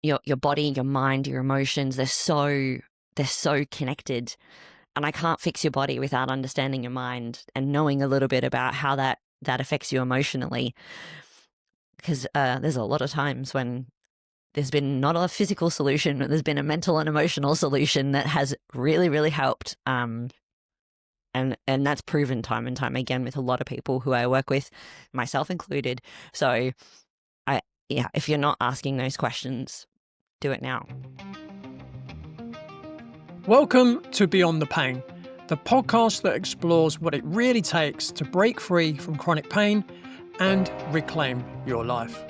your body, your mind, your emotions, they're so connected. And I can't fix your body without understanding your mind and knowing a little bit about how that affects you emotionally. Because there's a lot of times when there's been not a physical solution, but there's been a mental and emotional solution that has really, really helped. And that's proven time and time again with a lot of people who I work with, myself included. So, if you're not asking those questions, do it now. Welcome to Beyond the Pain, the podcast that explores what it really takes to break free from chronic pain and reclaim your life.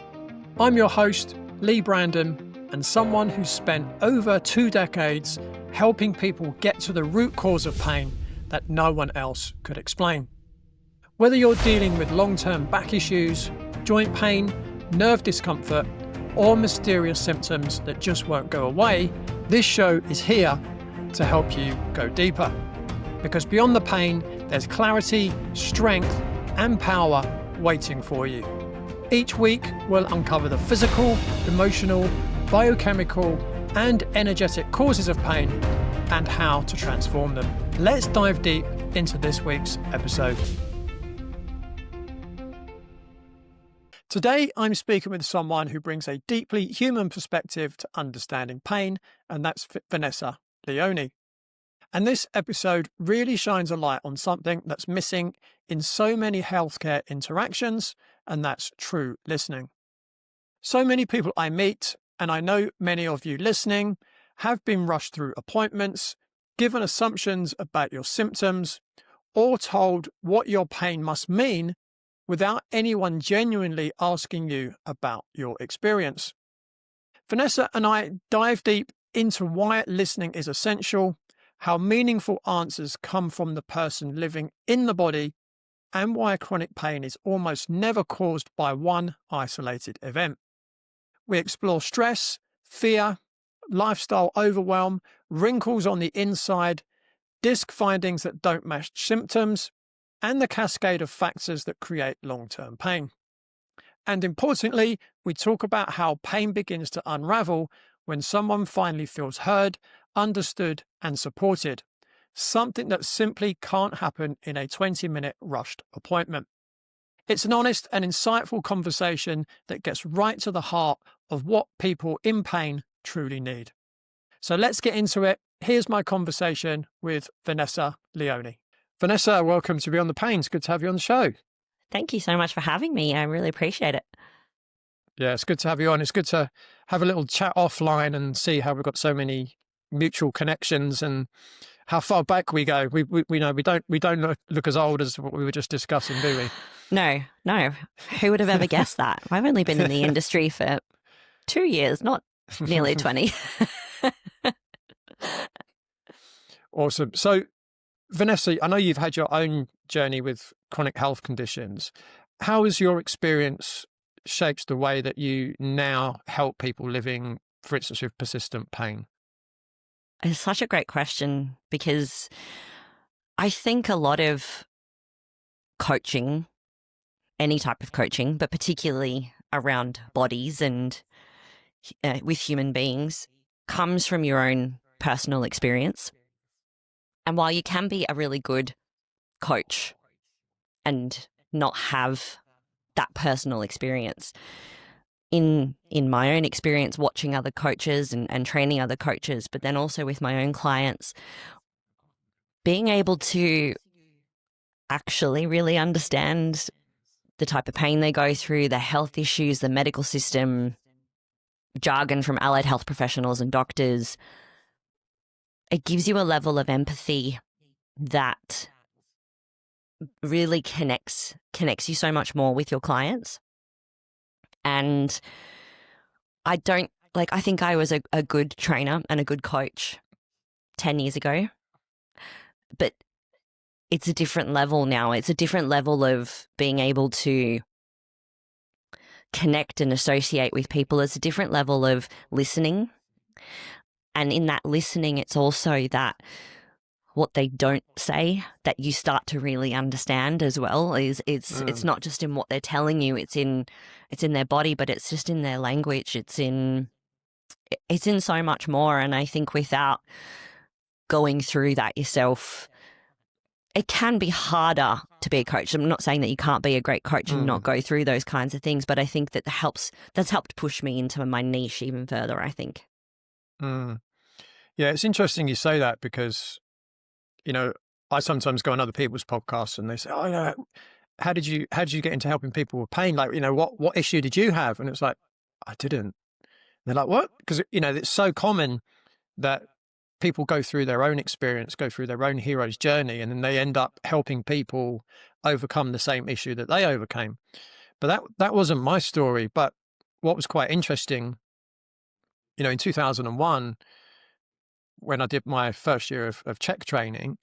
I'm your host, Lee Brandon, and someone who's spent over 2 decades helping people get to the root cause of pain that no one else could explain. Whether you're dealing with long-term back issues, joint pain, nerve discomfort, or mysterious symptoms that just won't go away, this show is here to help you go deeper. Because beyond the pain, there's clarity, strength, and power waiting for you. Each week, we'll uncover the physical, emotional, biochemical, and energetic causes of pain and how to transform them. Let's dive deep into this week's episode. Today, I'm speaking with someone who brings a deeply human perspective to understanding pain, and that's Vanessa Leone. And this episode really shines a light on something that's missing in so many healthcare interactions, and that's true listening. So many people I meet, and I know many of you listening, have been rushed through appointments, given assumptions about your symptoms, or told what your pain must mean without anyone genuinely asking you about your experience. Vanessa and I dive deep into why listening is essential, how meaningful answers come from the person living in the body, and why chronic pain is almost never caused by one isolated event. We explore stress, fear, lifestyle overwhelm, wrinkles on the inside, disc findings that don't match symptoms, and the cascade of factors that create long-term pain. And importantly, we talk about how pain begins to unravel when someone finally feels heard, understood, and supported, something that simply can't happen in a 20-minute rushed appointment. It's an honest and insightful conversation that gets right to the heart of what people in pain truly need. So let's get into it. Here's my conversation with Vanessa Leone. Vanessa, welcome to Beyond the Pain. It's good to have you on the show. Thank you so much for having me. I really appreciate it. Yeah, it's good to have you on. It's good to have a little chat offline and see how we've got so many mutual connections and how far back we go. We know we don't look as old as what we were just discussing, do we? No. Who would have ever guessed that? I've only been in the industry for 2 years, not nearly 20. Awesome. So, Vanessa, I know you've had your own journey with chronic health conditions. How has your experience shaped the way that you now help people living, for instance, with persistent pain? It's such a great question because I think a lot of coaching, any type of coaching, but particularly around bodies and with human beings, comes from your own personal experience. And while you can be a really good coach and not have that personal experience, in my own experience watching other coaches and training other coaches, but then also with my own clients, being able to actually really understand the type of pain they go through, the health issues, the medical system, jargon from allied health professionals and doctors, it gives you a level of empathy that really connects you so much more with your clients. And I think I was a good trainer and a good coach 10 years ago, but it's a different level now. It's a different level of being able to connect and associate with people. It's a different level of listening. And in that listening, it's also that what they don't say that you start to really understand as well. It's not just in what they're telling you, it's in their body, but it's just in their language. It's in it's in so much more. And I think without going through that yourself, it can be harder to be a coach. I'm not saying that you can't be a great coach and not go through those kinds of things, but I think that that's helped push me into my niche even further, I think. Mm. Yeah, it's interesting you say that because, you know, I sometimes go on other people's podcasts and they say, "Oh, yeah, how did you get into helping people with pain? Like, you know, what issue did you have?" And it's like, I didn't. And they're like, "What?" Because, you know, it's so common that people go through their own experience, go through their own hero's journey, and then they end up helping people overcome the same issue that they overcame. But that wasn't my story. But what was quite interesting, you know, in 2001, when I did my first year of check training,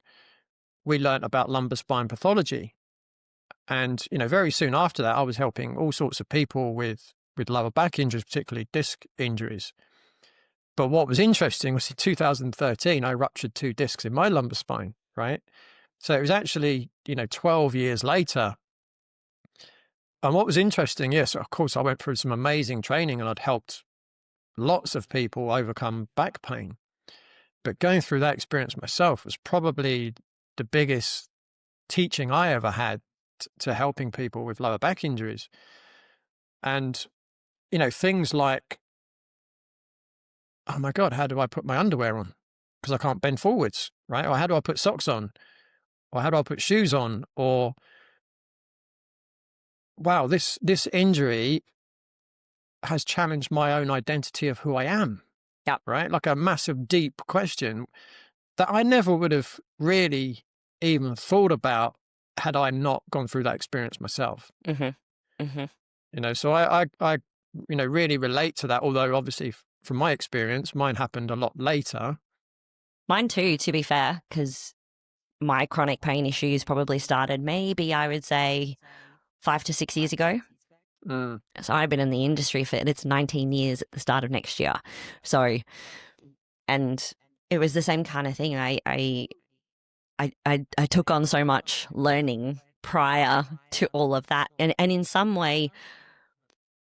we learnt about lumbar spine pathology. And, you know, very soon after that, I was helping all sorts of people with lower back injuries, particularly disc injuries. But what was interesting was in 2013, I ruptured 2 discs in my lumbar spine, right? So it was actually, you know, 12 years later. And what was interesting, yes, of course, I went through some amazing training and I'd helped lots of people overcome back pain. But going through that experience myself was probably the biggest teaching I ever had to helping people with lower back injuries. And, you know, things like, oh my God, how do I put my underwear on? Because I can't bend forwards, right? Or how do I put socks on? Or how do I put shoes on? Or, wow, this injury has challenged my own identity of who I am. Yep. Right? Like a massive, deep question that I never would have really even thought about had I not gone through that experience myself. Mm-hmm. Mm-hmm. You know, so I you know, really relate to that. Although obviously from my experience, mine happened a lot later. Mine too, to be fair, because my chronic pain issues probably started maybe, I would say, 5 to 6 years ago. Mm. So I've been in the industry for, it's 19 years at the start of next year. So, and it was the same kind of thing. I took on so much learning prior to all of that. And in some way,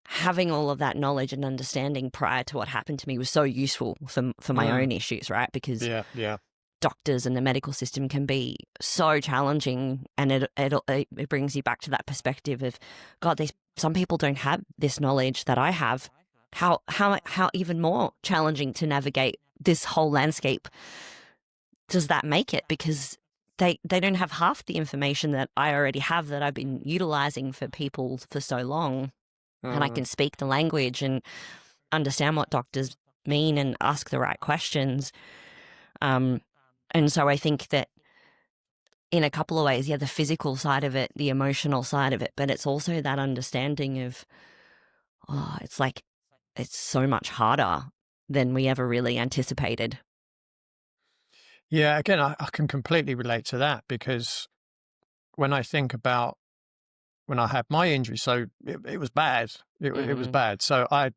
having all of that knowledge and understanding prior to what happened to me was so useful for my own issues, right? Because Yeah. doctors and the medical system can be so challenging, and it brings you back to that perspective of, God, some people don't have this knowledge that I have. How even more challenging to navigate this whole landscape does that make it? Because they don't have half the information that I already have, that I've been utilizing for people for so long. And I can speak the language and understand what doctors mean and ask the right questions. And so I think that in a couple of ways, yeah, the physical side of it, the emotional side of it, but it's also that understanding of, oh, it's like, it's so much harder than we ever really anticipated. Yeah, again, I can completely relate to that because when I think about when I had my injury, so it was bad. It was bad. So I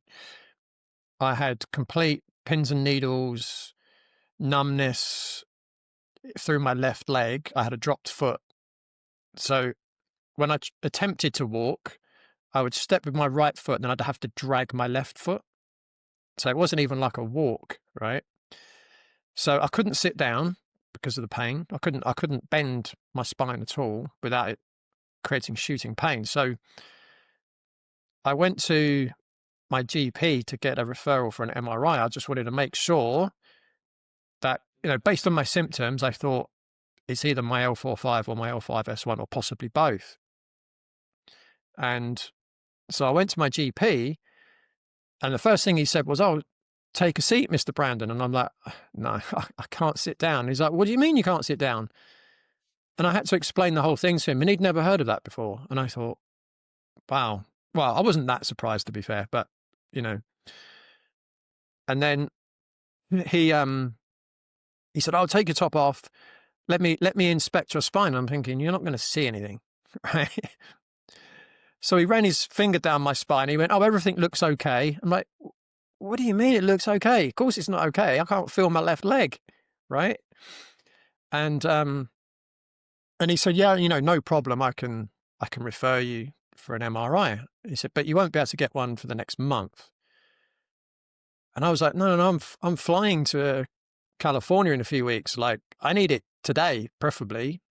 had complete pins and needles, numbness through my left leg. I had a dropped foot. So when I attempted to walk, I would step with my right foot and then I'd have to drag my left foot. So it wasn't even like a walk, right? So I couldn't sit down because of the pain. I couldn't bend my spine at all without it creating shooting pain. So I went to my GP to get a referral for an MRI. I just wanted to make sure that, you know, based on my symptoms, I thought it's either my L45 or my L5S1 or possibly both. And so I went to my GP and the first thing he said was, "Oh, take a seat, Mr. Brandon." And I'm like, "No, I can't sit down." He's like, "What do you mean you can't sit down?" And I had to explain the whole thing to him and he'd never heard of that before. And I thought, wow. Well, I wasn't that surprised, to be fair, but you know, and then he said, "I'll take your top off. Let me inspect your spine." I'm thinking, you're not going to see anything, right? So he ran his finger down my spine. He went, "Oh, everything looks okay." I'm like, "What do you mean it looks okay? Of course it's not okay. I can't feel my left leg, right?" And he said, "Yeah, you know, no problem. I can refer you for an MRI." He said, "But you won't be able to get one for the next month." And I was like, no, no, I'm flying to California in a few weeks. Like, I need it today, preferably.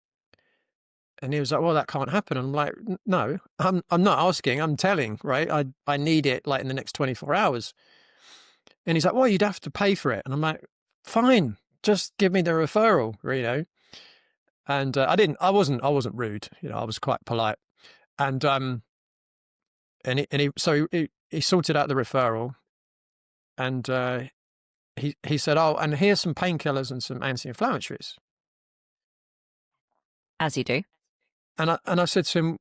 And he was like, well, that can't happen. And I'm like, no, I'm not asking, I'm telling, right? I need it like in the next 24 hours. And he's like, well, you'd have to pay for it. And I'm like, fine, just give me the referral, you know? And I wasn't rude, you know, I was quite polite. And he sorted out the referral, and he said, oh, and here's some painkillers and some anti-inflammatories. As you do. And I said to him,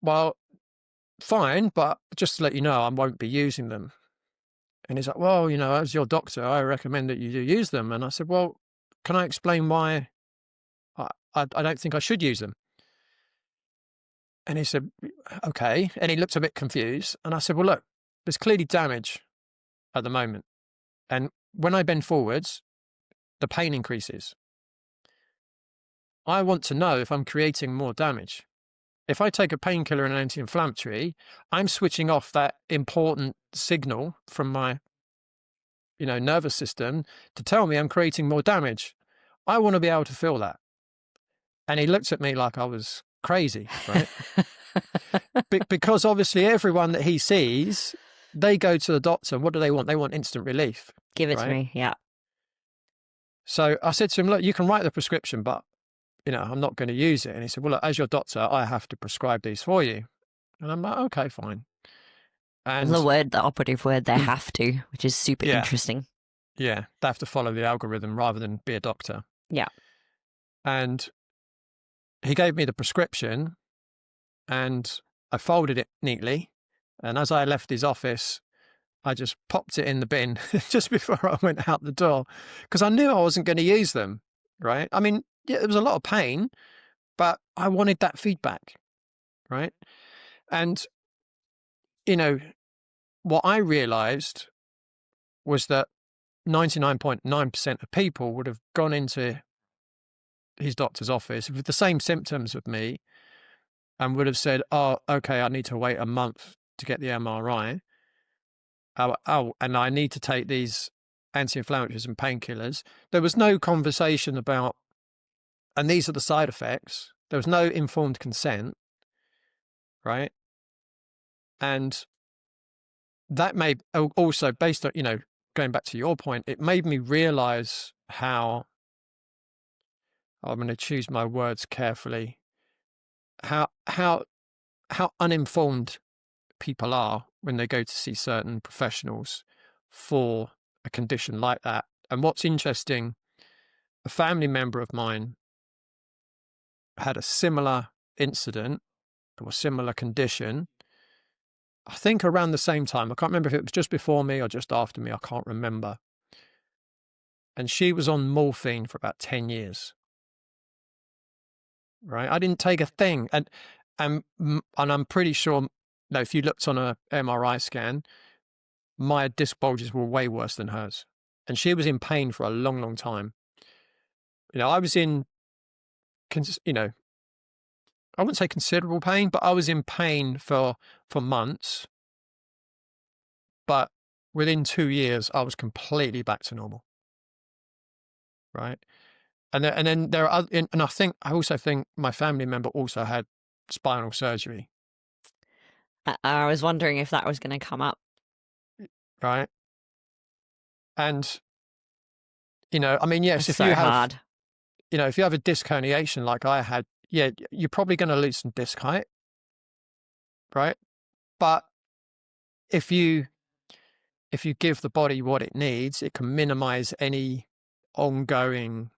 well, fine, but just to let you know, I won't be using them. And he's like, well, you know, as your doctor, I recommend that you do use them. And I said, well, can I explain why I don't think I should use them? And he said, okay. And he looked a bit confused. And I said, well, look, there's clearly damage at the moment. And when I bend forwards, the pain increases. I want to know if I'm creating more damage. If I take a painkiller and an anti-inflammatory, I'm switching off that important signal from my, you know, nervous system to tell me I'm creating more damage. I want to be able to feel that. And he looked at me like I was crazy, right? Because obviously everyone that he sees, they go to the doctor. What do they want? They want instant relief. Give it right? to me. Yeah. So I said to him, look, you can write the prescription, but, you know, I'm not going to use it. And he said, well, look, as your doctor, I have to prescribe these for you. And I'm like, okay, fine. And The operative word, they have to, which is super interesting. Yeah. They have to follow the algorithm rather than be a doctor. Yeah. And he gave me the prescription, and I folded it neatly. And as I left his office, I just popped it in the bin just before I went out the door, because I knew I wasn't going to use them, right? I mean, yeah, there was a lot of pain, but I wanted that feedback, right? And, you know, what I realized was that 99.9% of people would have gone into his doctor's office with the same symptoms of me and would have said, oh, okay, I need to wait a month to get the MRI. Oh, and I need to take these anti-inflammatories and painkillers. There was no conversation about, and these are the side effects. There was no informed consent, right? And that made, also based on, you know, going back to your point, it made me realize how, I'm going to choose my words carefully, how uninformed people are when they go to see certain professionals for a condition like that. And what's interesting, a family member of mine had a similar incident or a similar condition, I think around the same time. I can't remember if it was just before me or just after me. I can't remember. And she was on morphine for about 10 years. Right? I didn't take a thing. And I'm pretty sure, no, if you looked on a MRI scan, my disc bulges were way worse than hers. And she was in pain for a long, long time. You know, I was in, you know, I wouldn't say considerable pain, but I was in pain for months. But within 2 years, I was completely back to normal. Right. And then there are other, and I also think my family member also had spinal surgery. I was wondering if that was going to come up. Right. And, you know, I mean, yes, It's so hard. You know, if you have a disc herniation like I had, yeah, you're probably going to lose some disc height. Right. But if you give the body what it needs, it can minimize any ongoing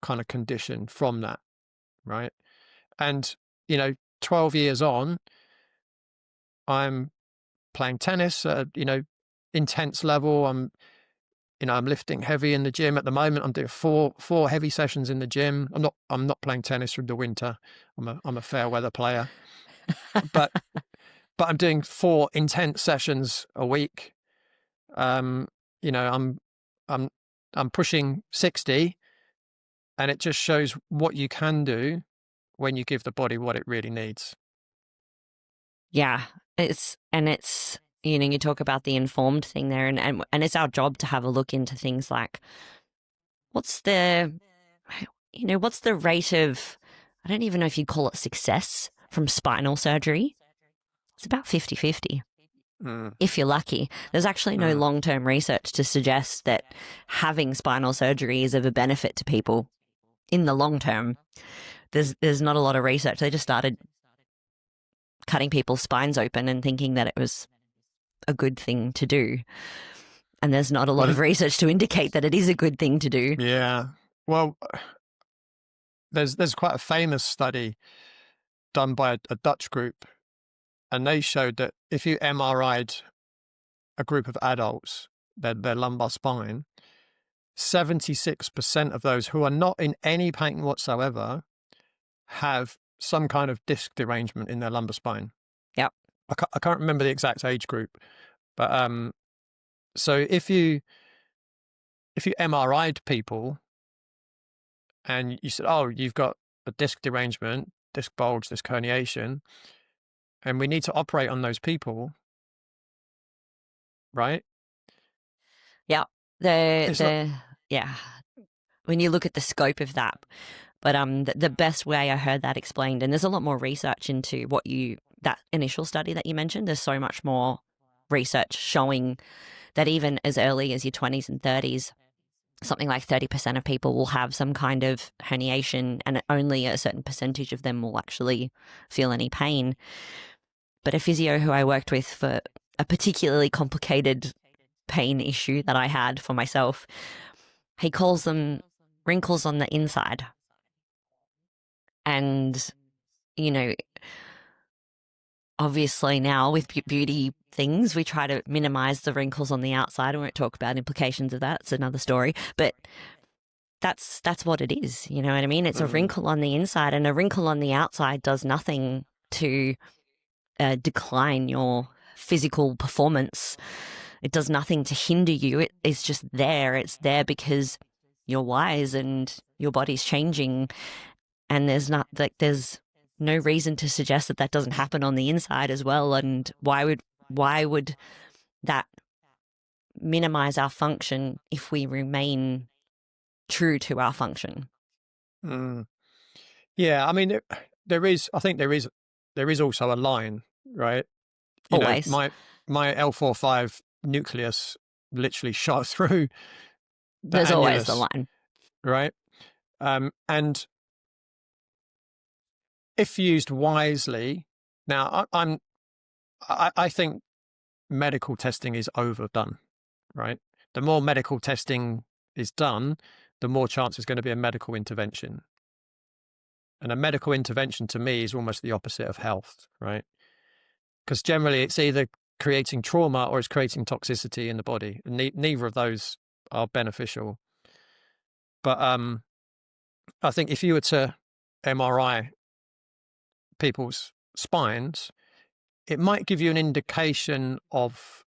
kind of condition from that. Right. And, you know, 12 years on, I'm playing tennis at, you know, intense level. I'm lifting heavy in the gym at the moment. I'm doing four heavy sessions in the gym. I'm not playing tennis through the winter. I'm a fair weather player, but I'm doing 4 intense sessions a week. You know, I'm pushing 60, and it just shows what you can do when you give the body what it really needs. Yeah. It's you talk about the informed thing there, and it's our job to have a look into things like what's the what's the rate of, I don't even know if you'd call it success from spinal surgery. It's about 50-50. If you're lucky. There's actually no long-term research to suggest that having spinal surgery is of a benefit to people in the long term. There's not a lot of research. They just started cutting people's spines open and thinking that it was a good thing to do. And there's not a lot of research to indicate that it is a good thing to do. Yeah. Well, there's quite a famous study done by a Dutch group, and they showed that if you MRI'd a group of adults, their lumbar spine, 76% of those who are not in any pain whatsoever have some kind of disc derangement in their lumbar spine. Yep. I can't remember the exact age group, but so if you MRI'd people and you said, oh, you've got a disc derangement, disc bulge, disc herniation, and we need to operate on those people, right? Yeah. Yeah. When you look at the scope of that. But the best way I heard that explained, and there's a lot more research into that initial study that you mentioned, there's so much more research showing that even as early as your 20s and 30s, something like 30% of people will have some kind of herniation, and only a certain percentage of them will actually feel any pain. But a physio who I worked with for a particularly complicated pain issue that I had for myself, he calls them wrinkles on the inside. And, obviously now with beauty things, we try to minimize the wrinkles on the outside. I won't talk about implications of that. It's another story. But that's what it is. You know what I mean? It's a wrinkle on the inside, and a wrinkle on the outside does nothing to decline your physical performance. It does nothing to hinder you. It is just there. It's there because you're wise and your body's changing. And there's no reason to suggest that doesn't happen on the inside as well. And why would that minimize our function if we remain true to our function? Yeah, I mean, I think there is also a line, right? Always. My L45 nucleus literally shot through the There's annulus, always the line, right? And if used wisely, now I think medical testing is overdone, right? The more medical testing is done, the more chance there's going to be a medical intervention. And a medical intervention to me is almost the opposite of health, right? Because generally it's either creating trauma or it's creating toxicity in the body. And neither of those are beneficial. But I think if you were to MRI people's spines, it might give you an indication of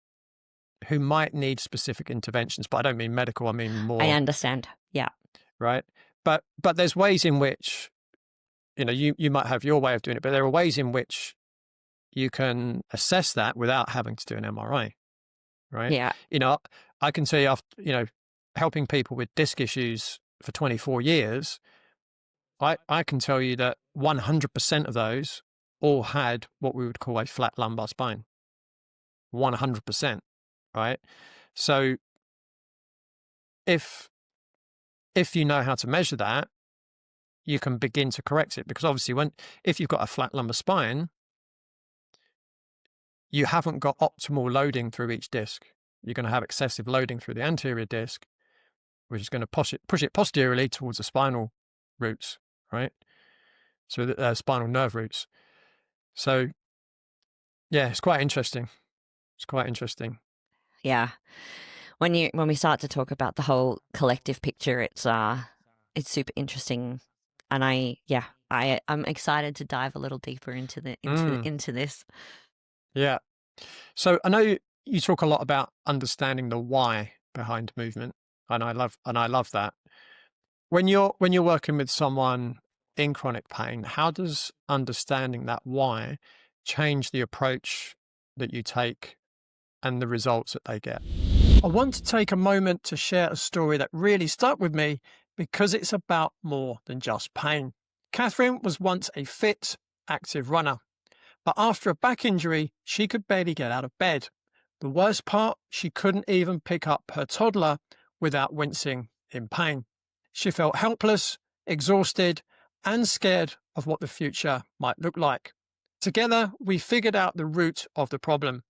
who might need specific interventions. But I don't mean medical, I mean more. I understand. Yeah. Right. But there's ways in which, you might have your way of doing it, but there are ways in which you can assess that without having to do an MRI. Right. Yeah. I can tell you after, helping people with disc issues for 24 years, I can tell you that 100% of those all had what we would call a flat lumbar spine. 100%, right? So if you know how to measure that, you can begin to correct it, because obviously if you've got a flat lumbar spine, you haven't got optimal loading through each disc. You're going to have excessive loading through the anterior disc, which is going to push it posteriorly towards the spinal roots, right? So the spinal nerve roots. So yeah, it's quite interesting. Yeah. When we start to talk about the whole collective picture, it's super interesting, and I'm excited to dive a little deeper into this. Yeah. So I know you talk a lot about understanding the why behind movement, and I love that. When you're working with someone in chronic pain, how does understanding that why change the approach that you take and the results that they get. I want to take a moment to share a story that really stuck with me because it's about more than just pain. Catherine was once a fit, active runner, but after a back injury, she could barely get out of bed. The worst part, she couldn't even pick up her toddler without wincing in pain. She felt helpless, exhausted, and scared of what the future might look like. Together, we figured out the root of the problem.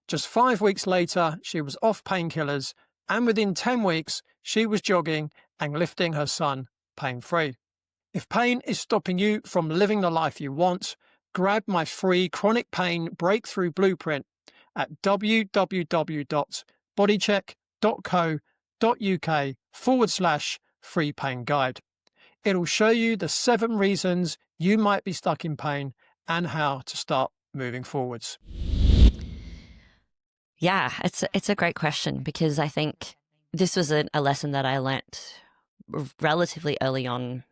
Just 5 weeks later, she was off painkillers, and within 10 weeks, she was jogging and lifting her son pain-free. If pain is stopping you from living the life you want, grab my free chronic pain breakthrough blueprint at www.bodycheck.co.uk/free pain guide. It'll show you the 7 reasons you might be stuck in pain and how to start moving forwards. Yeah, it's a great question, because I think this was a lesson that I learnt relatively early on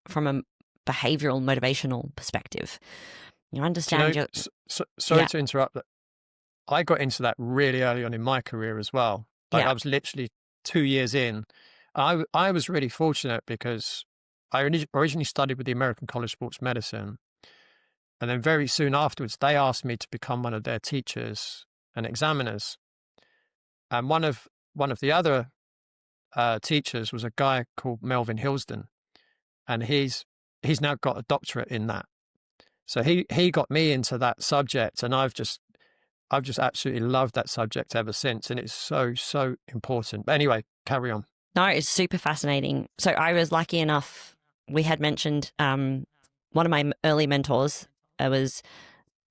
from a behavioral motivational perspective. You understand sorry to interrupt. I got into that really early on in my career as well. I was literally 2 years in. I was really fortunate because I originally studied with the American College of Sports Medicine. And then very soon afterwards, they asked me to become one of their teachers and examiners. And one of the other teachers was a guy called Melvin Hilsden. And he's now got a doctorate in that. So he got me into that subject, and I've just absolutely loved that subject ever since. And it's so important. But anyway, carry on. No, it's super fascinating. So I was lucky enough, we had mentioned one of my early mentors was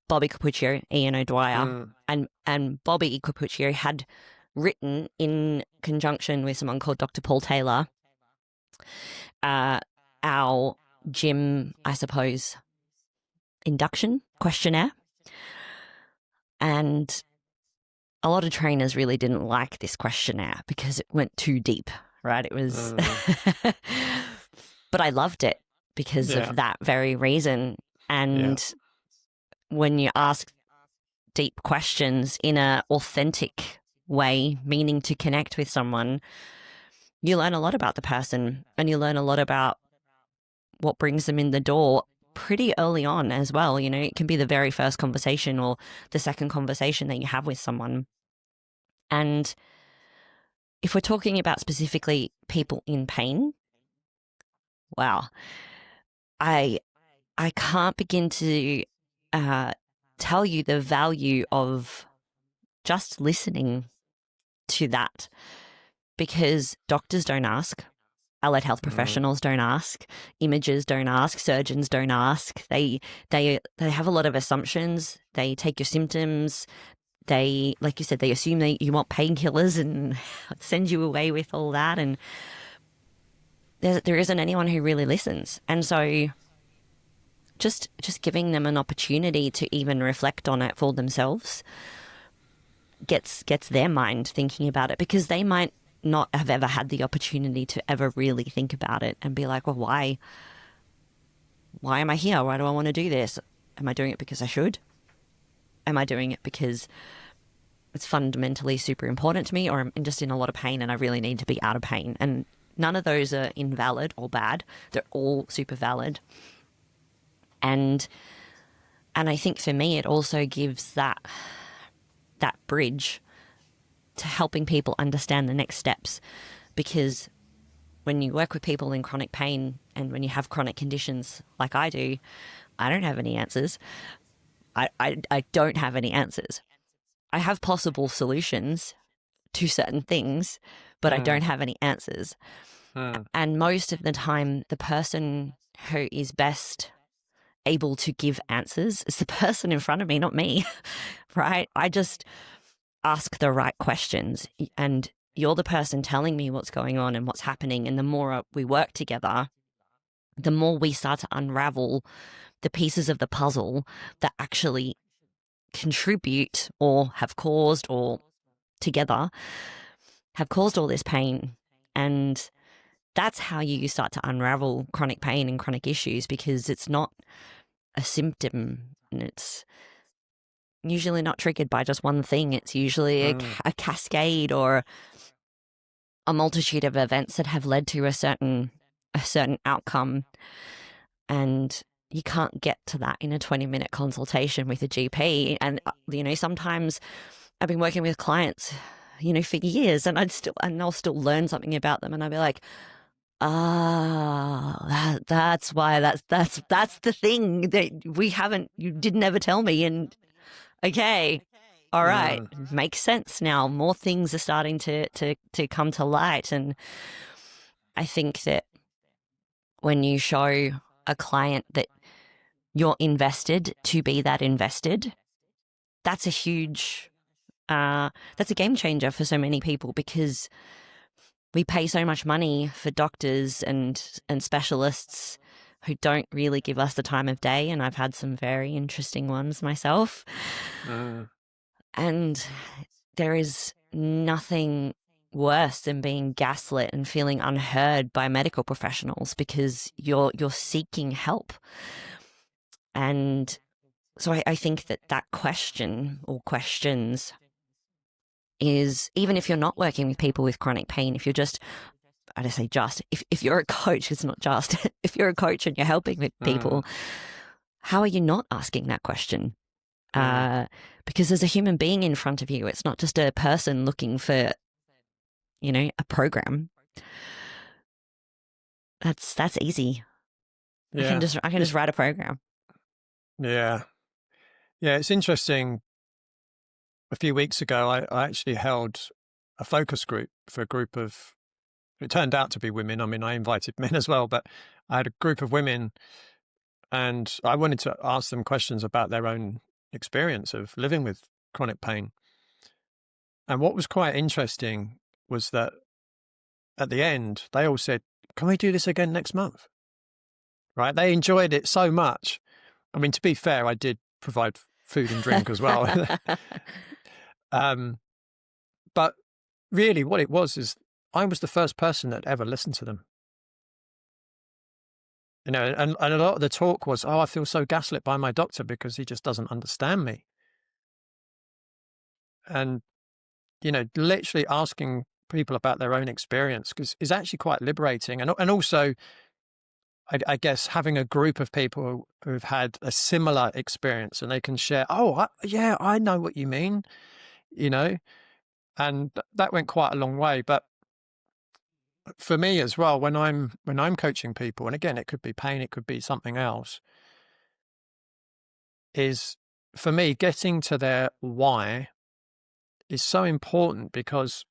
Bobby Capuccio, Ian O'Dwyer, and Bobby Capuccio had written in conjunction with someone called Dr. Paul Taylor, our gym, I suppose, induction questionnaire. And a lot of trainers really didn't like this questionnaire because it went too deep, right? It was, but I loved it because of that very reason. And when you ask deep questions in an authentic way, meaning to connect with someone, you learn a lot about the person, and you learn a lot about what brings them in the door pretty early on as well. You know, it can be the very first conversation or the second conversation that you have with someone. And if we're talking about specifically people in pain, wow, I can't begin to tell you the value of just listening to that, because doctors don't ask, allied health professionals don't ask, imagers don't ask, surgeons don't ask. They have a lot of assumptions. They take your symptoms. They, like you said, they assume that you want painkillers and send you away with all that. And there isn't anyone who really listens. And so just giving them an opportunity to even reflect on it for themselves gets their mind thinking about it, because they might not have ever had the opportunity to ever really think about it and be like, well, why am I here? Why do I want to do this? Am I doing it because I should? Am I doing it because it's fundamentally super important to me, or I'm just in a lot of pain and I really need to be out of pain? And none of those are invalid or bad. They're all super valid. And I think for me, it also gives that bridge to helping people understand the next steps, because when you work with people in chronic pain and when you have chronic conditions like I do, I don't have any answers. I don't have any answers. I have possible solutions to certain things, but I don't have any answers. And most of the time, the person who is best able to give answers is the person in front of me, not me, right? I just ask the right questions, and you're the person telling me what's going on and what's happening. And the more we work together, the more we start to unravel the pieces of the puzzle that actually contribute or have caused, or together have caused all this pain. And that's how you start to unravel chronic pain and chronic issues, because it's not a symptom, and usually not triggered by just one thing. It's usually a cascade or a multitude of events that have led to a certain outcome. And you can't get to that in a 20-minute consultation with a GP. And, sometimes I've been working with clients, for years, and I'll still learn something about them. And I'll be like, that's why that's the thing that you didn't ever tell me. And okay, all right, makes sense now. More things are starting to come to light. And I think that when you show a client that you're invested to be that invested, that's a huge, that's a game changer for so many people, because we pay so much money for doctors and specialists who don't really give us the time of day. And I've had some very interesting ones myself. And there is nothing worse than being gaslit and feeling unheard by medical professionals, because you're seeking help. And so I think that question or questions is, even if you're not working with people with chronic pain, if you're just, I don't say just, if you're a coach, it's not just, if you're a coach and you're helping with people, how are you not asking that question? Because there's a human being in front of you. It's not just a person looking for, a program. That's easy. Yeah. I can just write a program. Yeah. Yeah, it's interesting. A few weeks ago, I actually held a focus group for a group of, it turned out to be women. I mean, I invited men as well, but I had a group of women, and I wanted to ask them questions about their own experience of living with chronic pain. And what was quite interesting was that at the end, they all said, "Can we do this again next month?" Right? They enjoyed it so much. I mean, to be fair, I did provide food and drink as well. But really what it was is I was the first person that ever listened to them. And a lot of the talk was, I feel so gaslit by my doctor because he just doesn't understand me. And, literally asking people about their own experience is actually quite liberating. And also, I guess, having a group of people who've had a similar experience and they can share, I know what you mean, and that went quite a long way. But for me as well, when I'm coaching people, and again, it could be pain, it could be something else, is for me, getting to their why is so important, because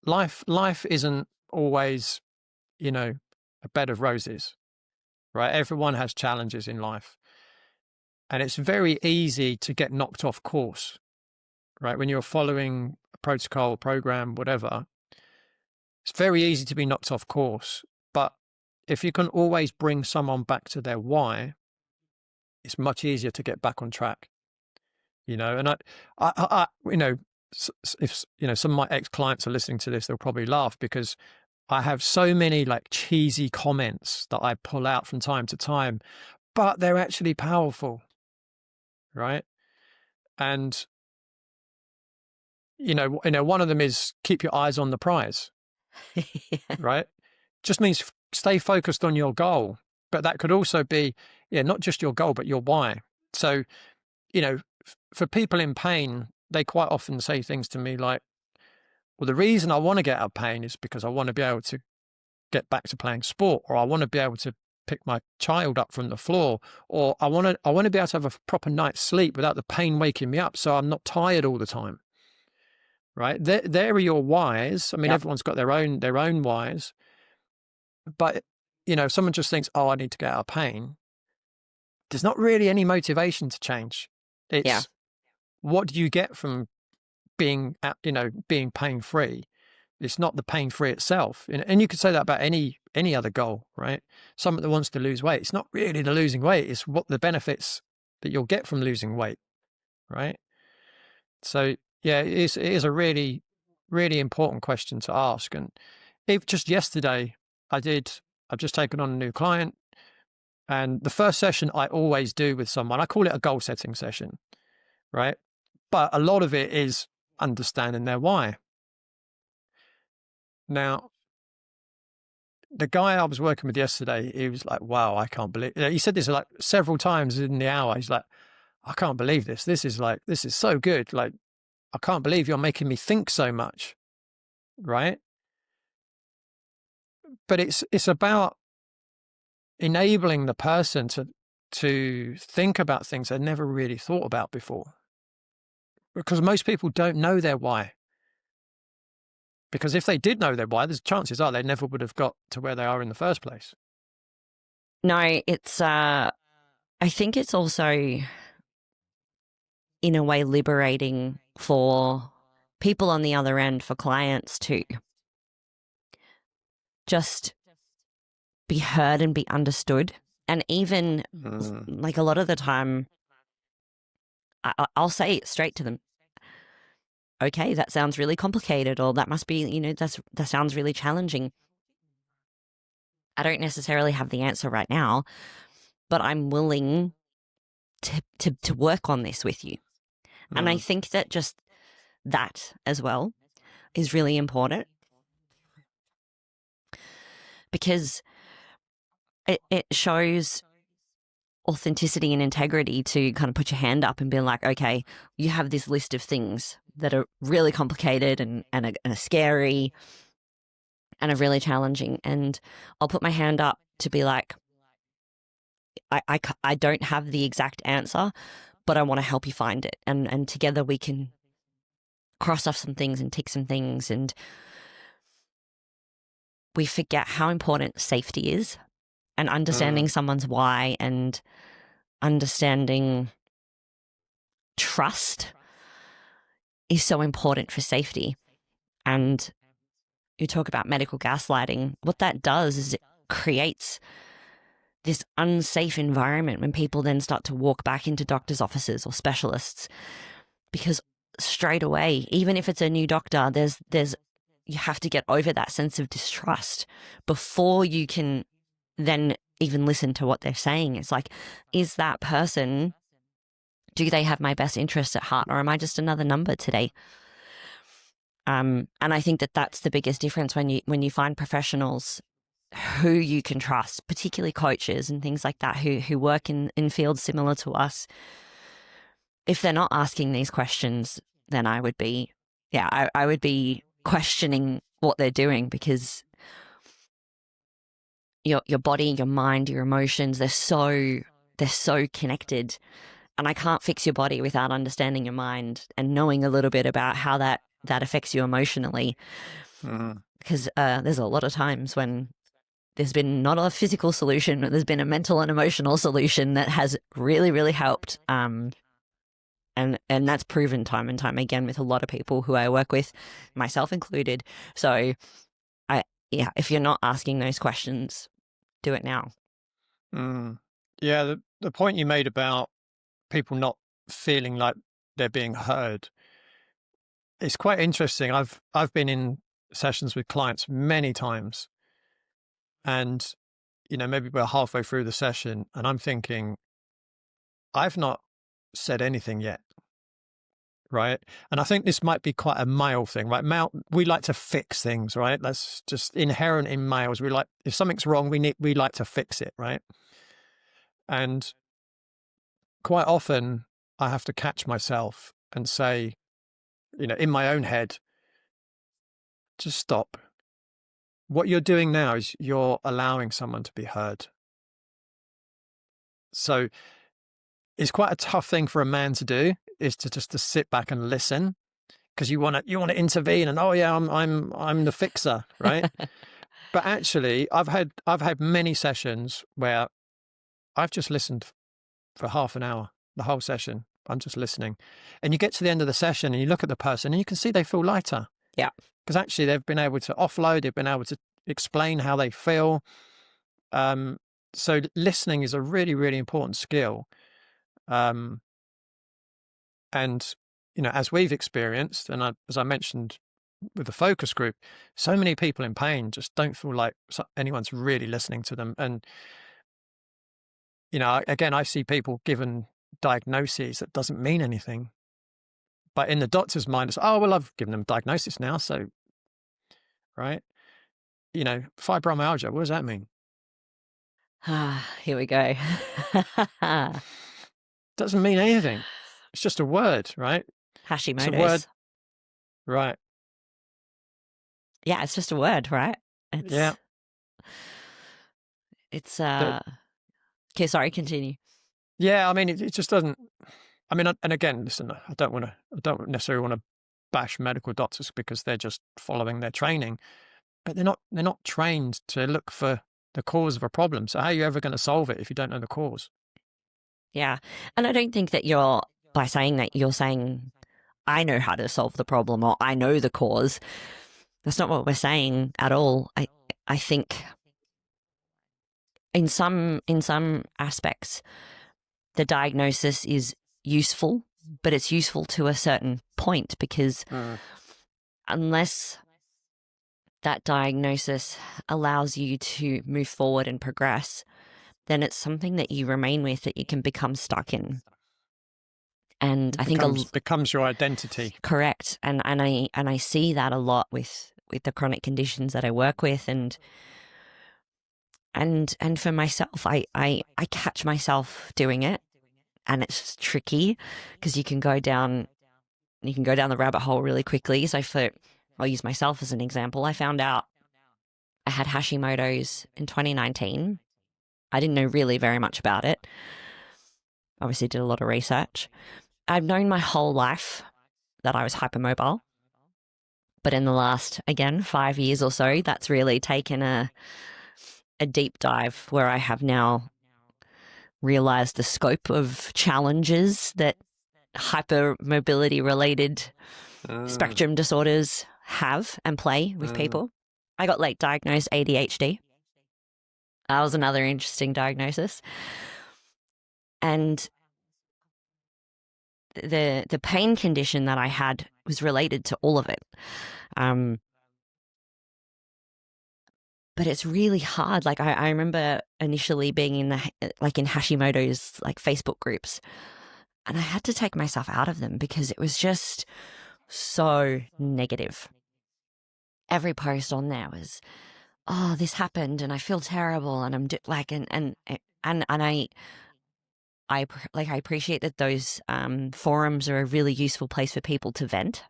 life isn't always, a bed of roses, right? Everyone has challenges in life. And it's very easy to get knocked off course, right? When you're following a protocol, program, whatever, it's very easy to be knocked off course. But if you can always bring someone back to their why, it's much easier to get back on track, And I if some of my ex-clients are listening to this, they'll probably laugh, because I have so many like cheesy comments that I pull out from time to time, but they're actually powerful, right? And one of them is keep your eyes on the prize. Right? Just means stay focused on your goal. But that could also be, not just your goal, but your why. So, for people in pain, they quite often say things to me like, well, the reason I want to get out of pain is because I want to be able to get back to playing sport, or I want to be able to pick my child up from the floor, or I want to be able to have a proper night's sleep without the pain waking me up, so I'm not tired all the time. Right? There are your whys. I mean, everyone's got their own whys. But, if someone just thinks, I need to get out of pain, there's not really any motivation to change. It's what do you get from being pain-free? It's not the pain-free itself. And you could say that about any other goal, right? Someone that wants to lose weight, it's not really the losing weight. It's what the benefits that you'll get from losing weight, right? So, it is a really, really important question to ask. And if just yesterday I've just taken on a new client, and the first session I always do with someone, I call it a goal setting session. right? But a lot of it is understanding their why. Now, the guy I was working with yesterday, he was like, wow, I can't believe, he said this like several times in the hour. He's like, I can't believe this. This is so good. Like, I can't believe you're making me think so much. Right. But it's about enabling the person to think about things they've never really thought about before. Because most people don't know their why. Because if they did know their why, there's chances are they never would have got to where they are in the first place. No, it's, I think it's also in a way liberating for people on the other end, for clients to just be heard and be understood. And even like a lot of the time, I'll say it straight to them. Okay, that sounds really complicated, or that must be, that sounds really challenging. I don't necessarily have the answer right now, but I'm willing to work on this with you. And I think that just that as well is really important, because it shows authenticity and integrity to kind of put your hand up and be like, okay, you have this list of things that are really complicated and are scary and are really challenging. And I'll put my hand up to be like, I don't have the exact answer, but I want to help you find it. And together we can cross off some things and tick some things. And we forget how important safety is, and understanding someone's why, and understanding trust is so important for safety. And you talk about medical gaslighting. What that does is it creates this unsafe environment when people then start to walk back into doctors' offices or specialists, because straight away, even if it's a new doctor, there's you have to get over that sense of distrust before you can then even listen to what they're saying. It's like, is that person, do they have my best interests at heart, or am I just another number today? And I think that that's the biggest difference when you find professionals who you can trust, particularly coaches and things like that, who work in fields similar to us. If they're not asking these questions, then I would be questioning what they're doing, because your body, your mind, your emotions, they're so connected. And I can't fix your body without understanding your mind and knowing a little bit about how that affects you emotionally. Because there's a lot of times when there's been not a physical solution, but there's been a mental and emotional solution that has really, really helped. And that's proven time and time again with a lot of people who I work with, myself included. So if you're not asking those questions, do it now. Yeah, the point you made about people not feeling like they're being heard, it's quite interesting. I've been in sessions with clients many times, and maybe we're halfway through the session and I'm thinking, I've not said anything yet. Right. And I think this might be quite a male thing, right? We like to fix things, right? That's just inherent in males. We like, if something's wrong, we like to fix it, right? And quite often I have to catch myself and say, in my own head, just stop. What you're doing now is you're allowing someone to be heard. So it's quite a tough thing for a man to do, is to sit back and listen, because you want to intervene and, oh yeah, I'm the fixer, right? But actually, I've had many sessions where I've just listened for half an hour, the whole session. I'm just listening, and you get to the end of the session and you look at the person and you can see they feel lighter. Yeah, because actually they've been able to offload. They've been able to explain how they feel. So listening is a really, really important skill. And as we've experienced, and as I mentioned with the focus group, so many people in pain just don't feel like anyone's really listening to them. And, again, I see people given diagnoses that doesn't mean anything. But in the doctor's mind, it's, oh, well, I've given them a diagnosis now. So, right. You know, fibromyalgia, what does that mean? Here we go. Doesn't mean anything. It's just a word, right? Hashimoto's. It's a word. Right. Yeah, it's just a word, right? Yeah. It's okay, sorry, continue. Yeah, I mean, it just doesn't. I mean, and again, listen, I don't necessarily want to bash medical doctors because they're just following their training, but they're not trained to look for the cause of a problem. So how are you ever going to solve it if you don't know the cause? Yeah, and I don't think that by saying that, you're saying I know how to solve the problem or I know the cause. That's not what we're saying at all. I think in some aspects, the diagnosis is useful, but it's useful to a certain point, because unless that diagnosis allows you to move forward and progress, then it's something that you remain with, that you can become stuck in. And I think becomes your identity. Correct. And I see that a lot with the chronic conditions that I work with, and for myself, I catch myself doing it, and it's tricky because you can go down the rabbit hole really quickly. So I'll use myself as an example. I found out I had Hashimoto's in 2019. I didn't know really very much about it. Obviously did a lot of research. I've known my whole life that I was hypermobile, but in the last, again, 5 years or so, that's really taken a deep dive where I have now realized the scope of challenges that hypermobility related spectrum disorders have and play with people. I got late diagnosed ADHD. That was another interesting diagnosis. And the pain condition that I had was related to all of it. But it's really hard. Like I remember initially being in Hashimoto's like Facebook groups, and I had to take myself out of them because it was just so negative. Every post on there was, oh, this happened and I feel terrible, and I'm I appreciate that those forums are a really useful place for people to vent.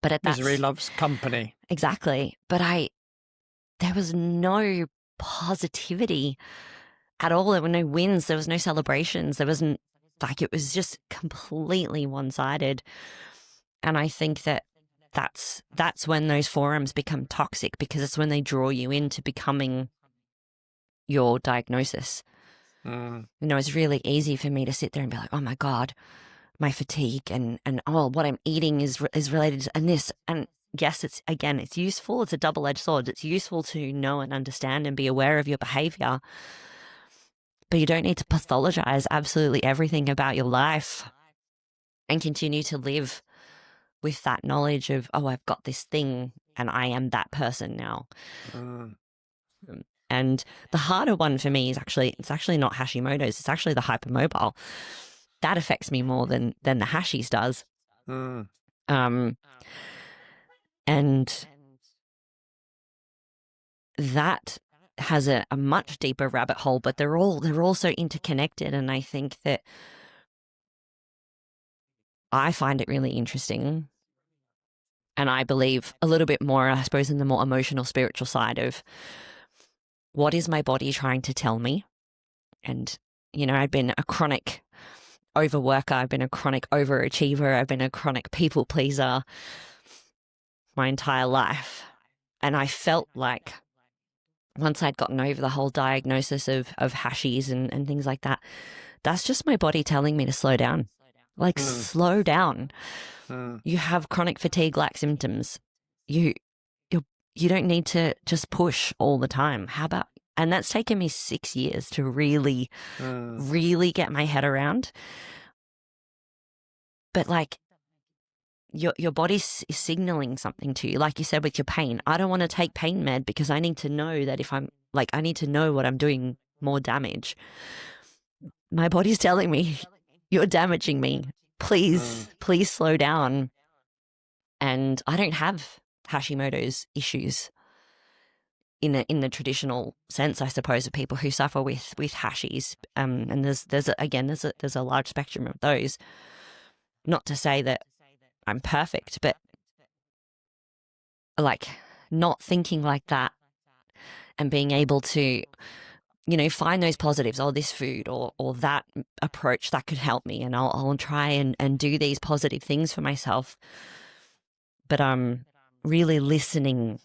But misery loves company. Exactly. But there was no positivity at all. There were no wins. There was no celebrations. There wasn't, it was just completely one-sided. And I think that that's when those forums become toxic, because it's when they draw you into becoming your diagnosis. You know, it's really easy for me to sit there and be like, oh my God, my fatigue and oh, what I'm eating is related to, and this, and yes, it's useful. It's a double-edged sword. It's useful to know and understand and be aware of your behavior, but you don't need to pathologize absolutely everything about your life and continue to live with that knowledge of, oh, I've got this thing and I am that person now. And the harder one for me is it's actually not Hashimoto's. It's actually the hypermobile. That affects me more than the Hashi's does. And that has a much deeper rabbit hole, but they're all so interconnected. And I think that I find it really interesting. And I believe a little bit more, I suppose, in the more emotional, spiritual side of what is my body trying to tell me? And, you know, I've been a chronic overworker. I've been a chronic overachiever. I've been a chronic people pleaser my entire life. And I felt like once I'd gotten over the whole diagnosis of Hashi's and things like that, that's just my body telling me to slow down. Slow down. You have chronic fatigue-like symptoms. You don't need to just push all the time. How about, and that's taken me 6 years to really get my head around. But your body's signaling something to you, like you said with your pain. I don't want to take pain med because I need to know that I need to know what I'm doing more damage. My body's telling me, you're damaging me. please slow down. And I don't have Hashimoto's issues in the traditional sense, I suppose, of people who suffer with Hashis. And there's a large spectrum of those. Not to say that I'm perfect, but like not thinking like that and being able to, find those positives, or this food or that approach that could help me, and I'll try and do these positive things for myself. But really listening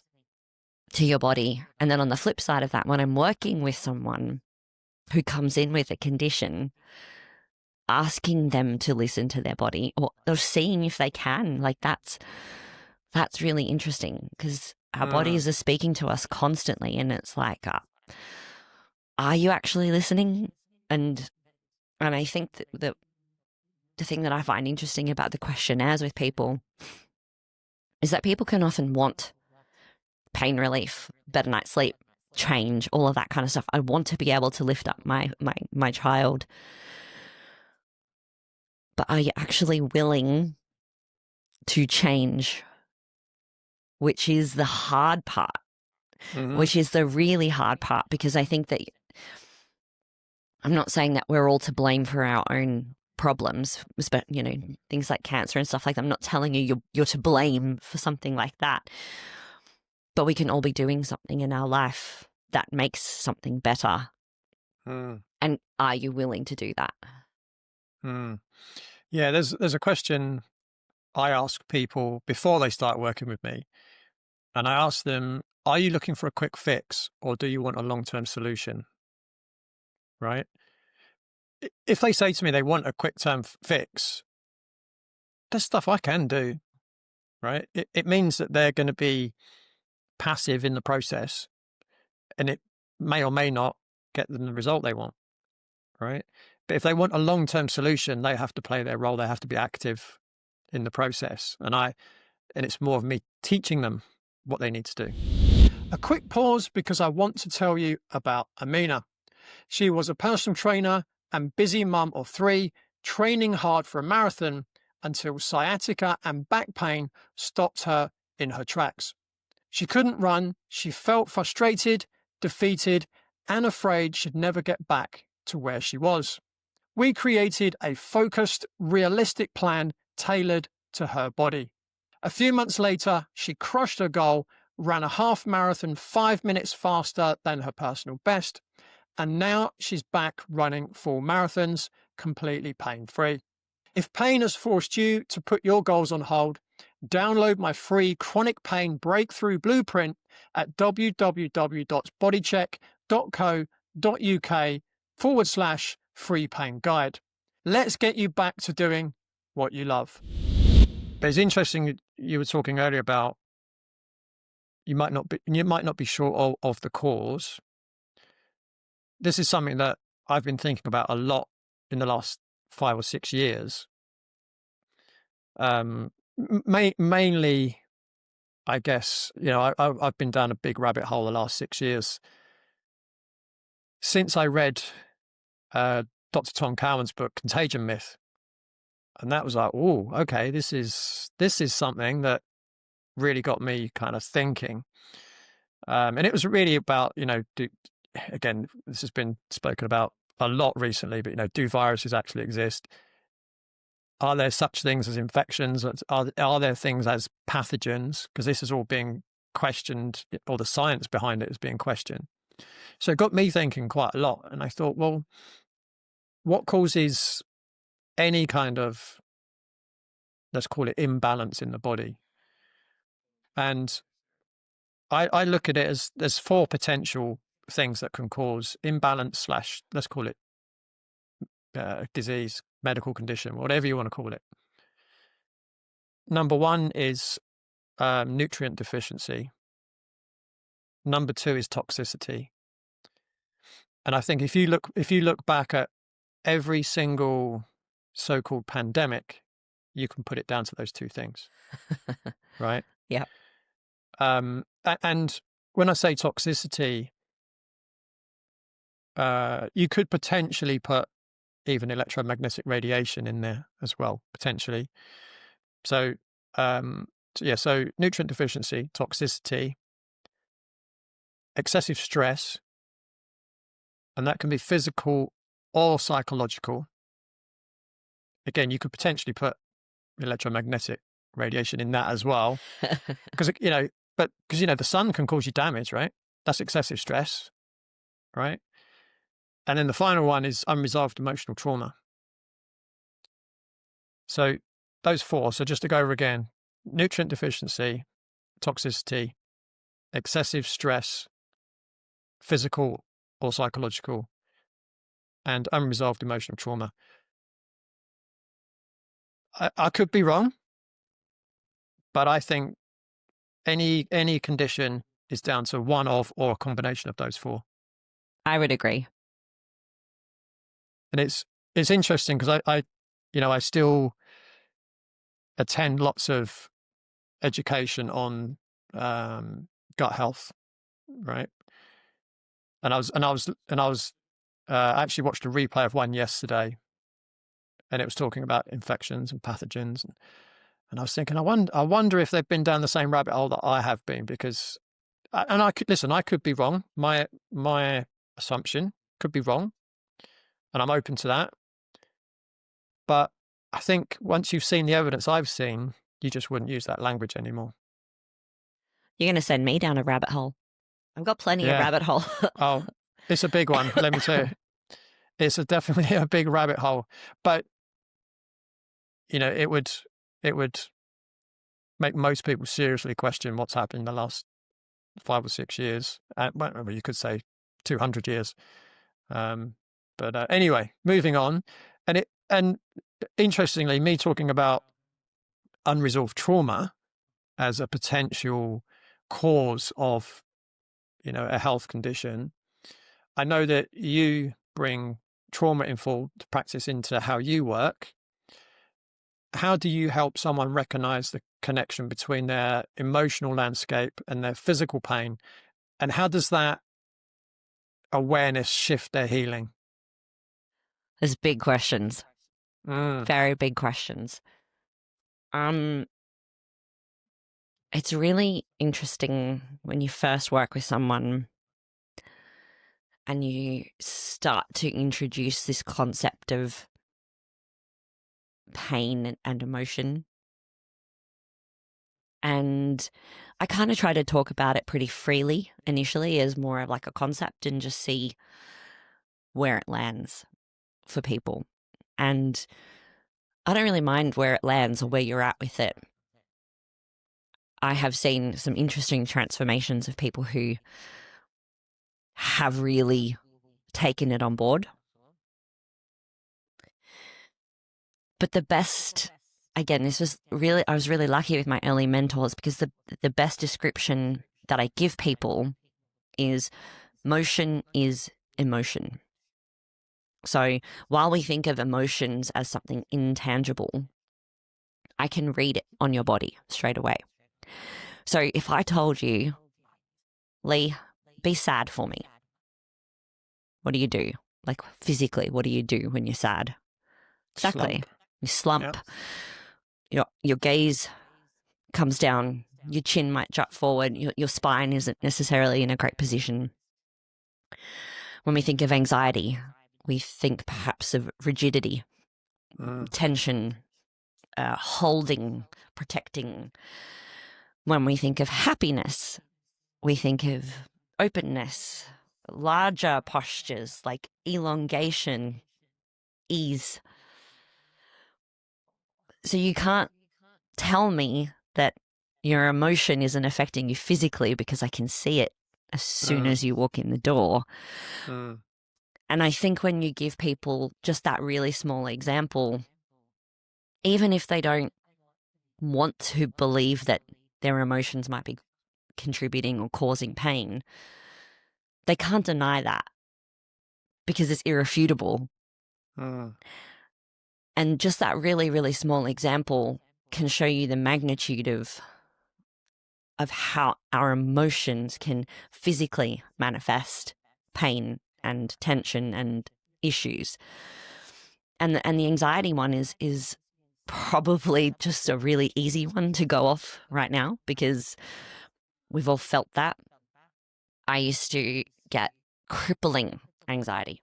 to your body. And then on the flip side of that, when I'm working with someone who comes in with a condition, asking them to listen to their body, or seeing if they can, like that's really interesting, because our bodies are speaking to us constantly, and it's like, are you actually listening? And I think that the thing that I find interesting about the questionnaires with people is that people can often want pain relief, better night's sleep, change, all of that kind of stuff. I want to be able to lift up my child. But are you actually willing to change? Which is the hard part, which is the really hard part, because I think that I'm not saying that we're all to blame for our own problems, things like cancer and stuff like that. I'm not telling you you're to blame for something like that. But we can all be doing something in our life that makes something better. And are you willing to do that? Yeah, there's a question I ask people before they start working with me. And I ask them, are you looking for a quick fix, or do you want a long-term solution? Right? If they say to me they want a quick-term fix, there's stuff I can do. Right? It means that they're going to be passive in the process, and it may or may not get them the result they want. Right? But if they want a long-term solution, they have to play their role. They have to be active in the process. And it's more of me teaching them what they need to do. A quick pause, because I want to tell you about Amina. She was a personal trainer and busy mum of 3, training hard for a marathon until sciatica and back pain stopped her in her tracks. She couldn't run. She felt frustrated, defeated, and afraid she'd never get back to where she was. We created a focused, realistic plan tailored to her body. A few months later, she crushed her goal, ran a half marathon 5 minutes faster than her personal best, and now she's back running full marathons completely pain-free. If pain has forced you to put your goals on hold, download my free chronic pain breakthrough blueprint at www.bodycheck.co.uk/free pain guide. Let's get you back to doing what you love. But it's interesting, you were talking earlier about you might not be sure of the cause. This is something that I've been thinking about a lot in the last 5 or 6 years. Mainly, I guess, I've been down a big rabbit hole the last 6 years since I read Dr. Tom Cowan's book, Contagion Myth. And that was like, oh, okay, this is something that really got me kind of thinking. And it was really about, again, this has been spoken about a lot recently, but, do viruses actually exist? Are there such things as infections? Are there things as pathogens? Because this is all being questioned, or the science behind it is being questioned. So it got me thinking quite a lot. And I thought, well, what causes any kind of, let's call it, imbalance in the body? And I look at it as there's 4 potential things that can cause imbalance / let's call it disease, medical condition, whatever you want to call it. Number 1 is nutrient deficiency. Number 2 is toxicity. And I think if you look back at every single so-called pandemic, you can put it down to those 2 things, right? Yeah. And when I say toxicity, you could potentially put even electromagnetic radiation in there as well, potentially. So, so nutrient deficiency, toxicity, excessive stress, and that can be physical or psychological. Again, you could potentially put electromagnetic radiation in that as well, because the sun can cause you damage, right? That's excessive stress, right? And then the final one is unresolved emotional trauma. So those four. So just to go over again: nutrient deficiency, toxicity, excessive stress, physical or psychological, and unresolved emotional trauma. I could be wrong, but I think any condition is down to one of or a combination of those four. I would agree. And it's interesting because I still attend lots of education on gut health, right? And I actually watched a replay of one yesterday, and it was talking about infections and pathogens, and I was thinking, I wonder if they've been down the same rabbit hole that I have been, because, and I could be wrong. My assumption could be wrong, and I'm open to that. But I think once you've seen the evidence I've seen, you just wouldn't use that language anymore. You're going to send me down a rabbit hole. I've got plenty of rabbit hole. Oh, it's a big one. Let me tell you, it's definitely a big rabbit hole. But it would make most people seriously question what's happened in the last 5 or 6 years. Well, you could say 200 years. But anyway, moving on. And interestingly, me talking about unresolved trauma as a potential cause of, a health condition, I know that you bring trauma-informed practice into how you work. How do you help someone recognize the connection between their emotional landscape and their physical pain? And how does that awareness shift their healing? There's big questions. Very big questions. It's really interesting when you first work with someone and you start to introduce this concept of pain and emotion. And I kind of try to talk about it pretty freely initially as more of like a concept and just see where it lands for people. And I don't really mind where it lands or where you're at with it. I have seen some interesting transformations of people who have really taken it on board. But the best, again, I was really lucky with my early mentors, because the best description that I give people is motion is emotion. So while we think of emotions as something intangible, I can read it on your body straight away. So if I told you, Lee, be sad for me, what do you do? Like physically, what do you do when you're sad? Exactly. You slump. Yep. Your gaze comes down. Your chin might jut forward. Your spine isn't necessarily in a great position. When we think of anxiety, we think perhaps of rigidity, tension, holding, protecting. When we think of happiness, we think of openness, larger postures like elongation, ease. So you can't tell me that your emotion isn't affecting you physically, because I can see it as soon as you walk in the door. And I think when you give people just that really small example, even if they don't want to believe that their emotions might be contributing or causing pain, they can't deny that because it's irrefutable. And just that really, really small example can show you the magnitude of how our emotions can physically manifest pain and tension and issues. And the anxiety one is probably just a really easy one to go off right now, because we've all felt that. I used to get crippling anxiety.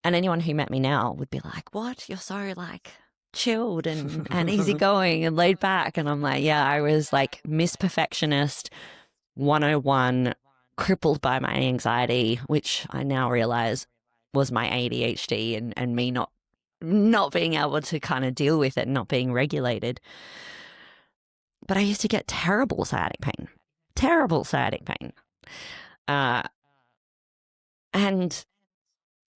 And anyone who met me now would be like, what? You're so like chilled and easygoing and laid back. And I'm like, yeah, I was like Miss Perfectionist 101, crippled by my anxiety, which I now realize was my ADHD and me not being able to kind of deal with it, not being regulated. But I used to get terrible sciatic pain. And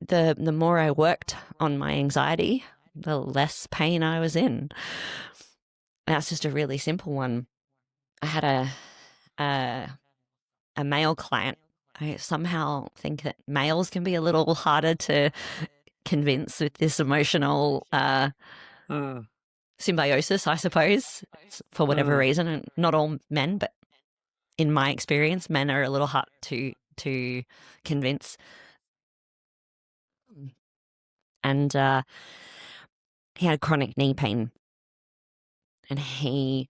the more I worked on my anxiety, the less pain I was in. That's just a really simple one. I had a male client. I somehow think that males can be a little harder to convince with this emotional symbiosis, I suppose, for whatever reason. And not all men, but in my experience, men are a little hard to convince. And he had chronic knee pain. And he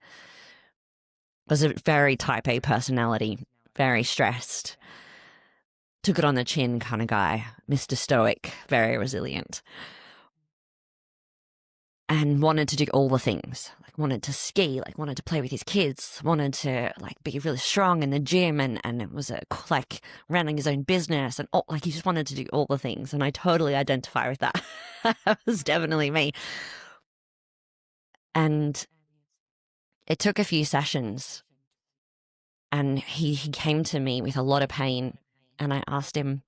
was a very type A personality, very stressed, took it on the chin kind of guy, Mr. Stoic, very resilient. And wanted to do all the things, like wanted to ski, like wanted to play with his kids, wanted to like be really strong in the gym, and it was like running his own business, and like he just wanted to do all the things. And I totally identify with that. That was definitely me. And it took a few sessions, and he came to me with a lot of pain, and I asked him,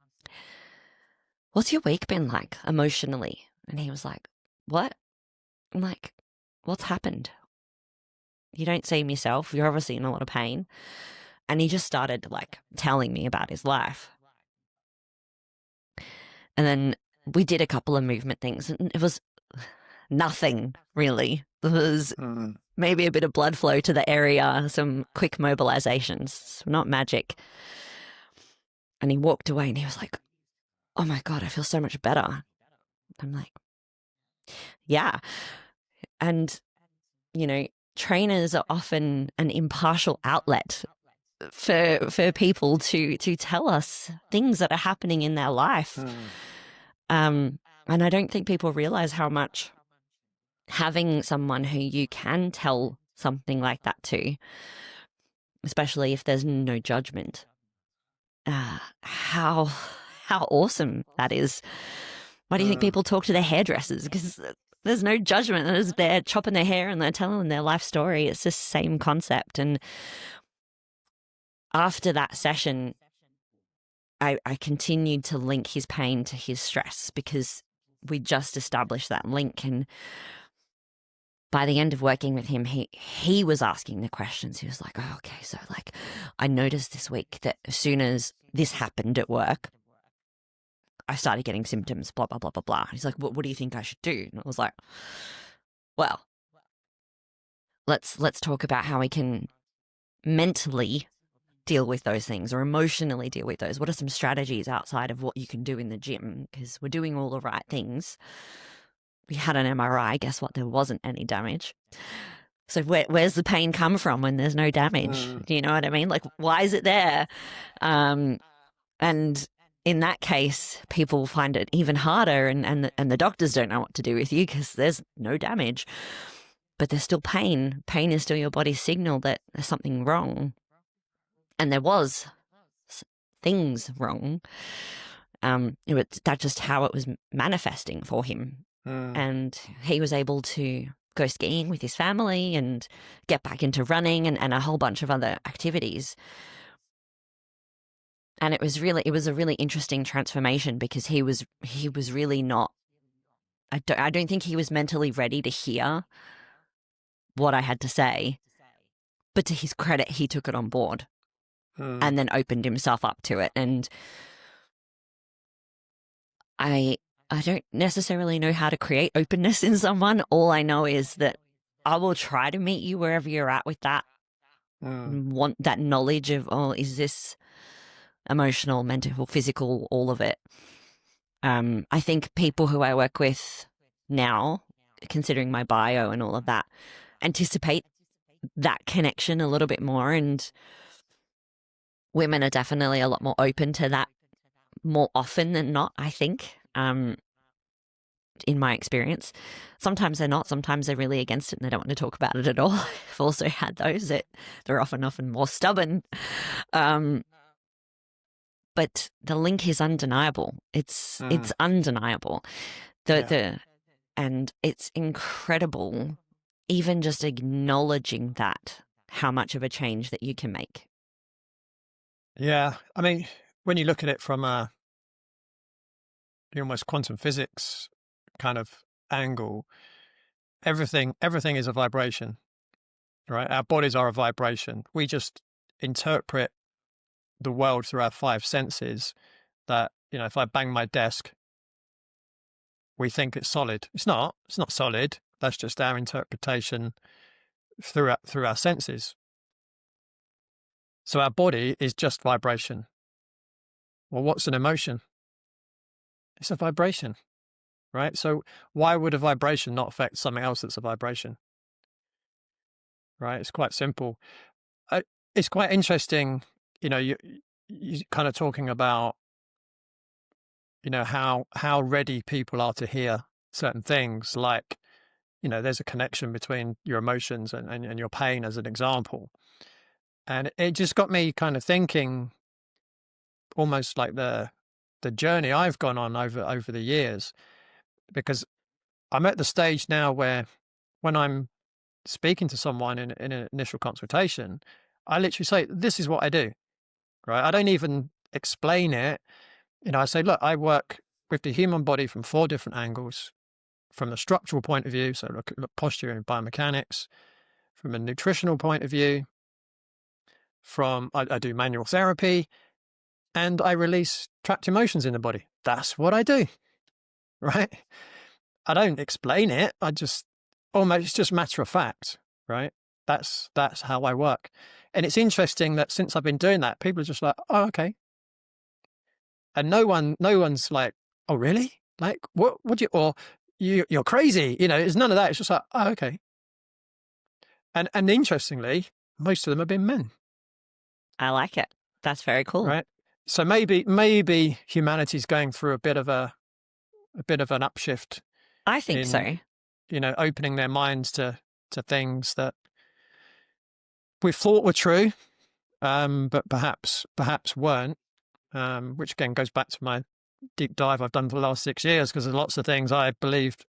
what's your week been like emotionally? And he was like, what? I'm like, what's happened? You don't seem yourself. You're obviously in a lot of pain. And he just started like telling me about his life. And then we did a couple of movement things, and it was nothing really. There was maybe a bit of blood flow to the area, some quick mobilizations, not magic. And he walked away and he was like, oh my God, I feel so much better. I'm like, yeah. And, you know, trainers are often an impartial outlet for people to tell us things that are happening in their life. And I don't think people realize how much having someone who you can tell something like that to, especially if there's no judgment, how awesome that is. Why do you think people talk to their hairdressers? Because there's no judgment. They're chopping their hair and they're telling their life story. It's the same concept. And after that session, I continued to link his pain to his stress, because we just established that link. And by the end of working with him, he was asking the questions. He was like, oh, okay, so like I noticed this week that as soon as this happened at work, I started getting symptoms, blah, blah, blah, blah, blah. He's like, what do you think I should do? And I was like, well, let's talk about how we can mentally deal with those things, or emotionally deal with those. What are some strategies outside of what you can do in the gym? Because we're doing all the right things. We had an MRI. Guess what? There wasn't any damage. So where's the pain come from when there's no damage? Do you know what I mean? Like, why is it there? And in that case, people find it even harder, and the doctors don't know what to do with you because there's no damage. But there's still pain. Pain is still your body's signal that there's something wrong. And there was things wrong. That's just how it was manifesting for him. And he was able to go skiing with his family and get back into running and a whole bunch of other activities. And it was a really interesting transformation, because he was really not, I don't think he was mentally ready to hear what I had to say, but to his credit, he took it on board and then opened himself up to it. And I don't necessarily know how to create openness in someone. All I know is that I will try to meet you wherever you're at with that. Want that knowledge of, oh, is this emotional, mental, physical, all of it. I think people who I work with now, considering my bio and all of that, anticipate that connection a little bit more. And women are definitely a lot more open to that more often than not, I think, in my experience. Sometimes they're not. Sometimes they're really against it and they don't want to talk about it at all. I've also had those that they're often more stubborn. But the link is undeniable. It's undeniable. And it's incredible, even just acknowledging that, how much of a change that you can make. Yeah. I mean, when you look at it from a almost quantum physics kind of angle, everything is a vibration, right? Our bodies are a vibration. We just interpret the world through our five senses. That, if I bang my desk, we think it's solid. It's not solid. That's just our interpretation through our senses. So our body is just vibration. Well, what's an emotion? It's a vibration, right? So why would a vibration not affect something else that's a vibration? Right? It's quite simple. It's quite interesting, you kind of talking about, how ready people are to hear certain things, like, there's a connection between your emotions and your pain, as an example. And it just got me kind of thinking, almost like the journey I've gone on over the years, because I'm at the stage now where, when I'm speaking to someone in an initial consultation, I literally say, this is what I do, right? I don't even explain it. I say, look, I work with the human body from 4 different angles. From the structural point of view, so look at posture and biomechanics. From a nutritional point of view, I do manual therapy, and I release trapped emotions in the body. That's what I do, right? I don't explain it. It's just matter of fact, right? That's how I work. And it's interesting that since I've been doing that, people are just like, oh, okay. And no one's like, oh, really? Like, what would you, or you're crazy. It's none of that. It's just like, oh, okay. And interestingly, most of them have been men. I like it. That's very cool. Right. So maybe humanity's going through a bit of an upshift. I think so. Opening their minds to things that we thought were true, but perhaps weren't. Which again goes back to my deep dive I've done for the last 6 years, because there's lots of things I believed,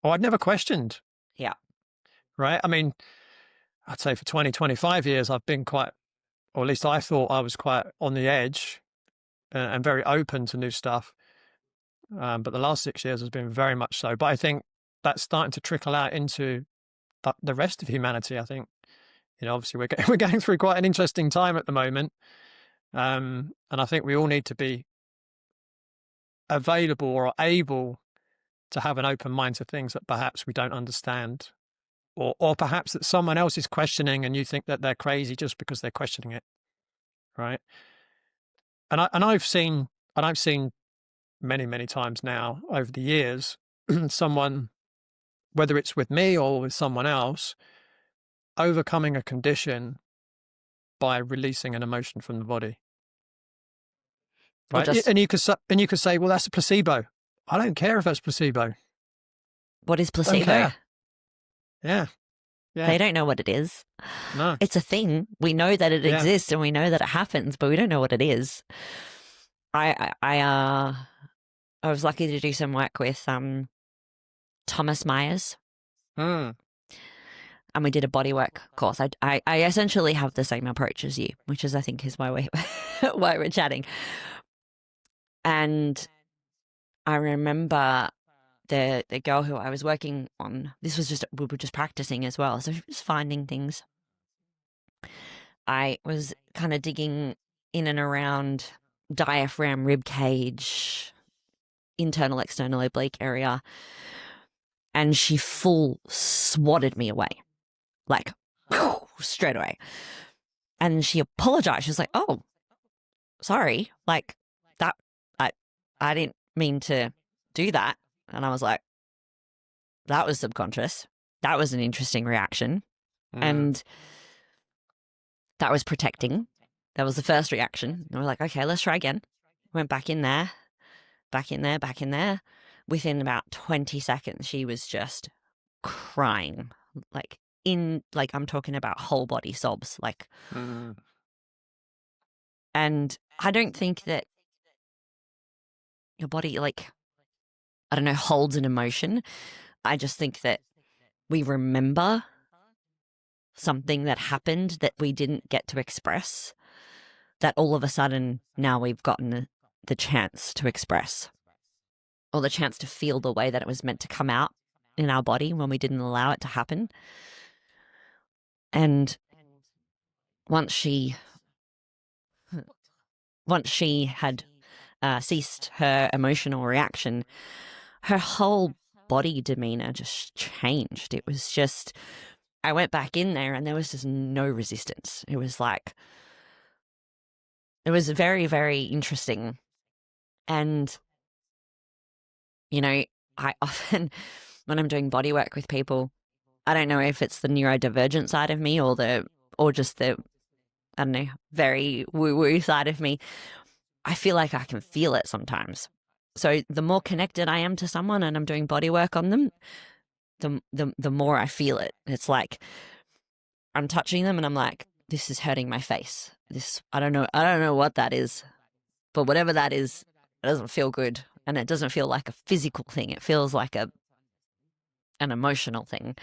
or I'd never questioned. Yeah. Right. I mean, I'd say for 25 years, I've been quite, or at least I thought I was quite on the edge and very open to new stuff. But the last 6 years has been very much so. But I think that's starting to trickle out into the rest of humanity. I think, obviously we're going through quite an interesting time at the moment. And I think we all need to be available or able to have an open mind to things that perhaps we don't understand, or perhaps that someone else is questioning and you think that they're crazy just because they're questioning it. Right. And I've seen many, many times now over the years, someone, whether it's with me or with someone else, overcoming a condition by releasing an emotion from the body. Right. And you could say, well, that's a placebo. I don't care if that's placebo. What is placebo? Don't care. Yeah. They don't know what it is. No. It's a thing. We know that it exists and we know that it happens, but we don't know what it is. I was lucky to do some work with Thomas Myers. And we did a bodywork course. I essentially have the same approach as you, which is, I think, is why we're chatting. And I remember the girl who I was working on, we were just practicing as well. So just finding things. I was kind of digging in and around diaphragm, rib cage, internal, external oblique area. And she full swatted me away, like straight away. And she apologized. She was like, oh, sorry. Like that, I didn't mean to do that. And I was like, that was subconscious. That was an interesting reaction. And that was protecting. That was the first reaction. And we're like, okay, let's try again. Went back in there, back in there, back in there. Within about 20 seconds, she was just crying. Like I'm talking about whole body sobs. And I don't think that your body, I don't know, holds an emotion. I just think that we remember something that happened that we didn't get to express, that all of a sudden now we've gotten the chance to express, or the chance to feel the way that it was meant to come out in our body when we didn't allow it to happen. And once she had ceased her emotional reaction, her whole body demeanor just changed. It was just, I went back in there and there was just no resistance. It was very, very interesting. And, I often, when I'm doing body work with people, I don't know if it's the neurodivergent side of me or just the, I don't know, very woo-woo side of me. I feel like I can feel it sometimes. So the more connected I am to someone and I'm doing body work on them, the more I feel it. It's like I'm touching them and I'm like, this is hurting my face. I don't know what that is, but whatever that is, it doesn't feel good. And it doesn't feel like a physical thing. It feels like an emotional thing.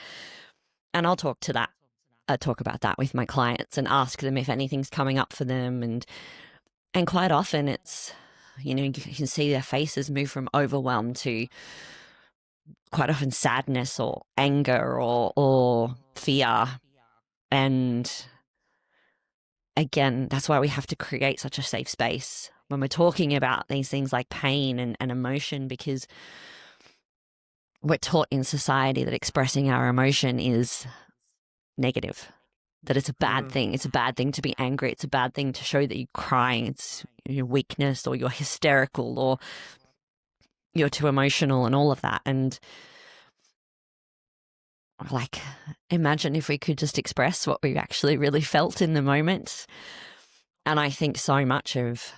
And I'll talk about that with my clients and ask them if anything's coming up for them. And quite often it's, you can see their faces move from overwhelm to quite often sadness or anger or fear. And again, that's why we have to create such a safe space when we're talking about these things like pain and emotion, because we're taught in society that expressing our emotion is negative, that it's a bad thing. It's a bad thing to be angry. It's a bad thing to show that you're crying. It's your weakness, or you're hysterical, or you're too emotional, and all of that. And imagine if we could just express what we actually really felt in the moment. And I think so much of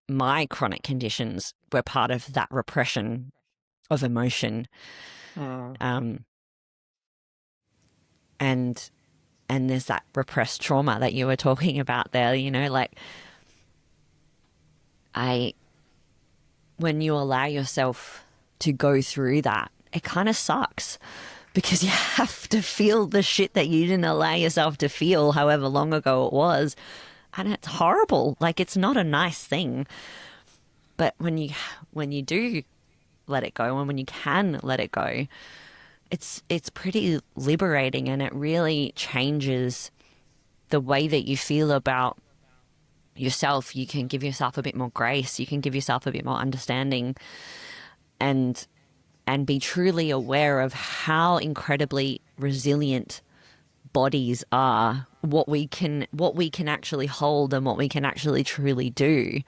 my chronic conditions were part of that repression of emotion. And there's that repressed trauma that you were talking about there, when you allow yourself to go through that, it kind of sucks, because you have to feel the shit that you didn't allow yourself to feel however long ago it was. And it's horrible. It's not a nice thing. But when you do let it go, and when you can let it go, it's pretty liberating, and it really changes the way that you feel about yourself. You can give yourself a bit more grace. You can give yourself a bit more understanding, and be truly aware of how incredibly resilient bodies are, what we can actually hold, and what we can actually truly do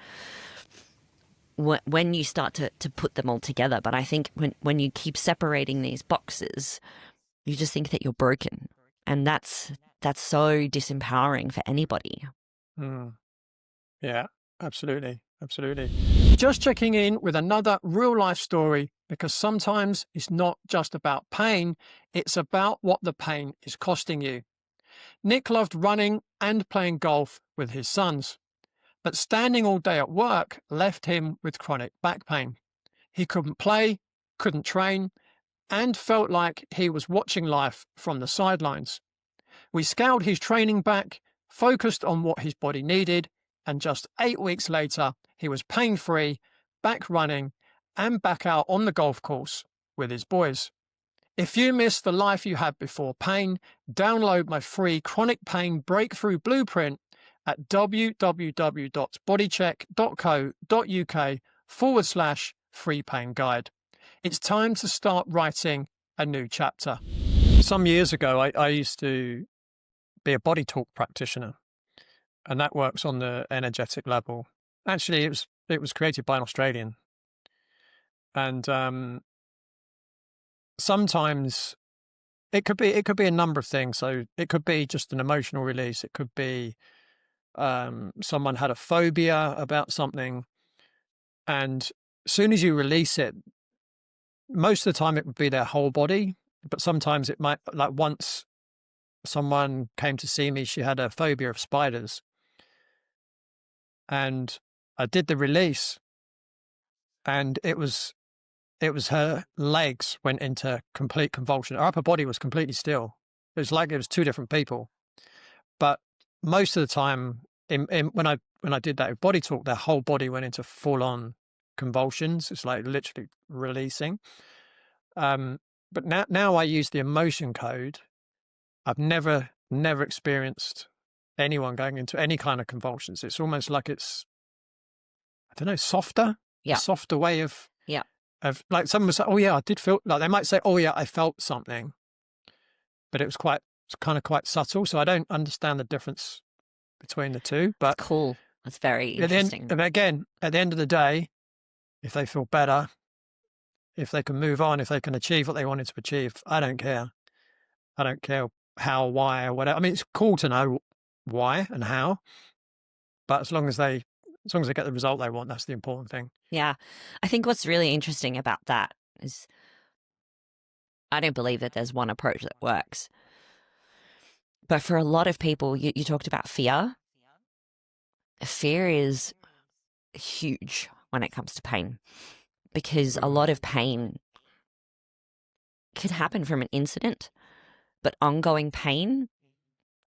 when you start to put them all together. But I think when you keep separating these boxes, you just think that you're broken, and that's so disempowering for anybody. Yeah, absolutely. Just checking in with another real life story, because sometimes it's not just about pain, it's about what the pain is costing you. Nick loved running and playing golf with his sons, but standing all day at work left him with chronic back pain. He couldn't play, couldn't train, and felt like he was watching life from the sidelines. We scaled his training back, focused on what his body needed, and just 8 weeks later, he was pain-free, back running, and back out on the golf course with his boys. If you miss the life you had before pain, download my free chronic pain breakthrough blueprint at www.bodycheck.co.uk/free pain guide. It's time to start writing a new chapter. Some years ago, I used to be a body talk practitioner, and that works on the energetic level. Actually, it was created by an Australian, And sometimes it could be a number of things. So it could be just an emotional release. It could be someone had a phobia about something, and as soon as you release it, most of the time it would be their whole body, but sometimes it might, like once someone came to see me, she had a phobia of spiders, and I did the release, and it was her legs went into complete convulsion. Her upper body was completely still. It was like it was two different people. But most of the time, when I did that with body talk, their whole body went into full on convulsions. It's like literally releasing. But now I use the emotion code. I've never experienced anyone going into any kind of convulsions. It's almost like it's, I don't know, softer. Yeah. A softer way of Yeah. of like someone would say, "Oh yeah, I did feel," like they might say, "Oh yeah, I felt something," but it was quite subtle. So I don't understand the difference between the two. But It's cool. That's very interesting. again, at the end of the day, if they feel better, if they can move on, if they can achieve what they wanted to achieve, I don't care. I don't care how, why, or whatever. I mean, it's cool to know why and how, but as long as they get the result they want, that's the important thing. Yeah. I think what's really interesting about that is I don't believe that there's one approach that works. But for a lot of people, you talked about fear. Fear is huge when it comes to pain because a lot of pain could happen from an incident, but ongoing pain,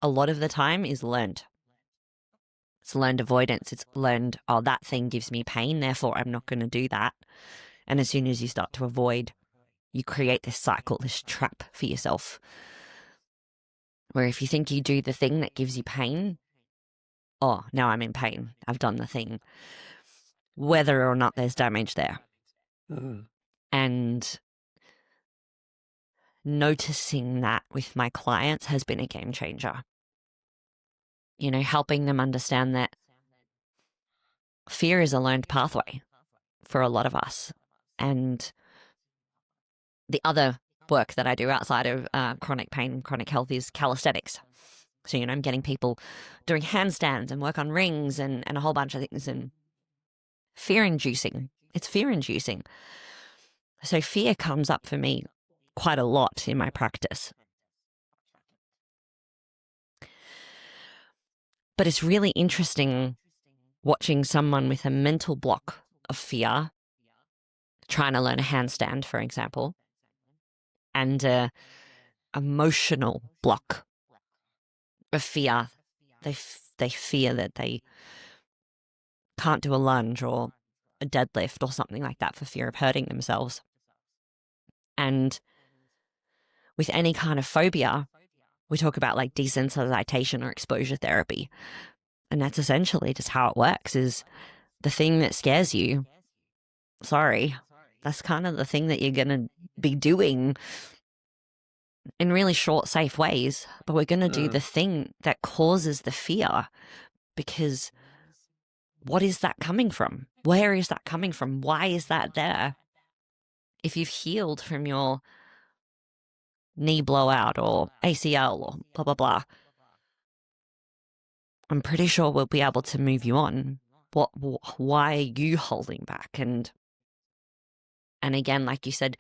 a lot of the time, is learned. It's learned avoidance. It's learned, oh, that thing gives me pain, therefore I'm not going to do that. And as soon as you start to avoid, you create this cycle, this trap for yourself. Where if you think you do the thing that gives you pain, oh, now I'm in pain. I've done the thing. Whether or not there's damage there. Mm-hmm. And noticing that with my clients has been a game changer. You know, helping them understand that fear is a learned pathway for a lot of us. And the other work that I do outside of chronic pain, chronic health is calisthenics. So, you know, I'm getting people doing handstands and work on rings and a whole bunch of things, and fear-inducing. It's fear-inducing. So fear comes up for me quite a lot in my practice. But it's really interesting watching someone with a mental block of fear trying to learn a handstand, for example, and an emotional block of fear. They fear that they can't do a lunge or a deadlift or something like that for fear of hurting themselves. And with any kind of phobia, we talk about like desensitization or exposure therapy. And that's essentially just how it works, is the thing that scares you, sorry, that's kind of the thing that you're going to be doing in really short, safe ways. But we're going to do the thing that causes the fear, because what is that coming from? Where is that coming from? Why is that there? If you've healed from your knee blowout or ACL or blah, blah, blah, I'm pretty sure we'll be able to move you on. Why are you holding back? And again, like you said,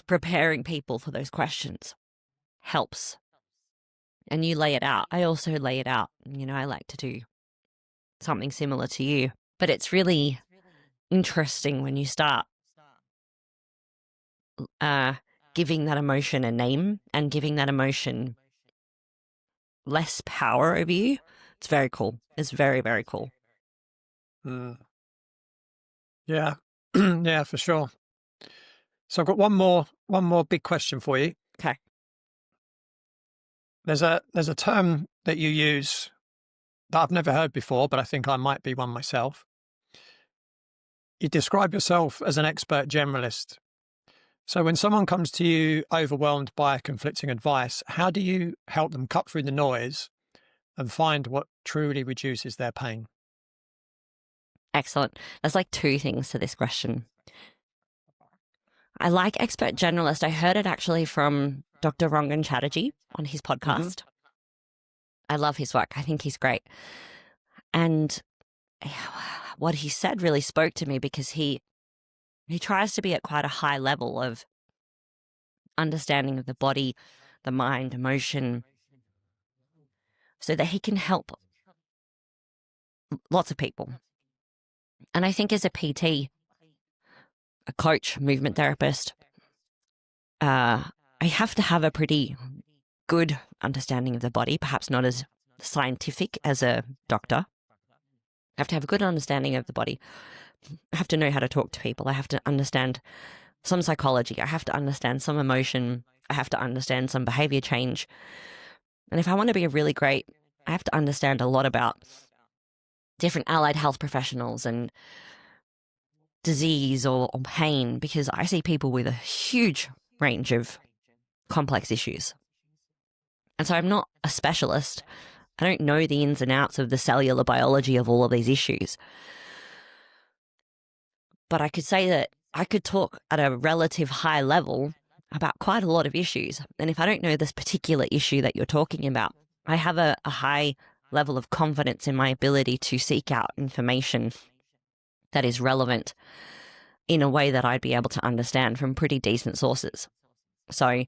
preparing people for those questions helps. And you lay it out. I also lay it out. You know, I like to do something similar to you. But it's really interesting when you start giving that emotion a name and giving that emotion less power over you. It's very cool. It's very, very cool. Yeah. Yeah, for sure. So I've got one more big question for you. Okay. There's a term that you use that I've never heard before, but I think I might be one myself. You describe yourself as an expert generalist. So when someone comes to you overwhelmed by conflicting advice, how do you help them cut through the noise and find what truly reduces their pain? Excellent. There's like two things to this question. I like expert generalist. I heard it actually from Dr. Rangan Chatterjee on his podcast. I love his work. I think he's great. And what he said really spoke to me because he tries to be at quite a high level of understanding of the body, the mind, emotion, so that he can help lots of people. And I think as a PT, a coach, movement therapist, I have to have a pretty good understanding of the body, perhaps not as scientific as a doctor. I have to have a good understanding of the body. I have to know how to talk to people. I have to understand some psychology. I have to understand some emotion. I have to understand some behavior change. And if I want to be a really great, I have to understand a lot about different allied health professionals and disease or pain, because I see people with a huge range of complex issues. And so I'm not a specialist. I don't know the ins and outs of the cellular biology of all of these issues. But I could say that I could talk at a relative high level about quite a lot of issues. And if I don't know this particular issue that you're talking about, I have a high level of confidence in my ability to seek out information that is relevant in a way that I'd be able to understand from pretty decent sources. So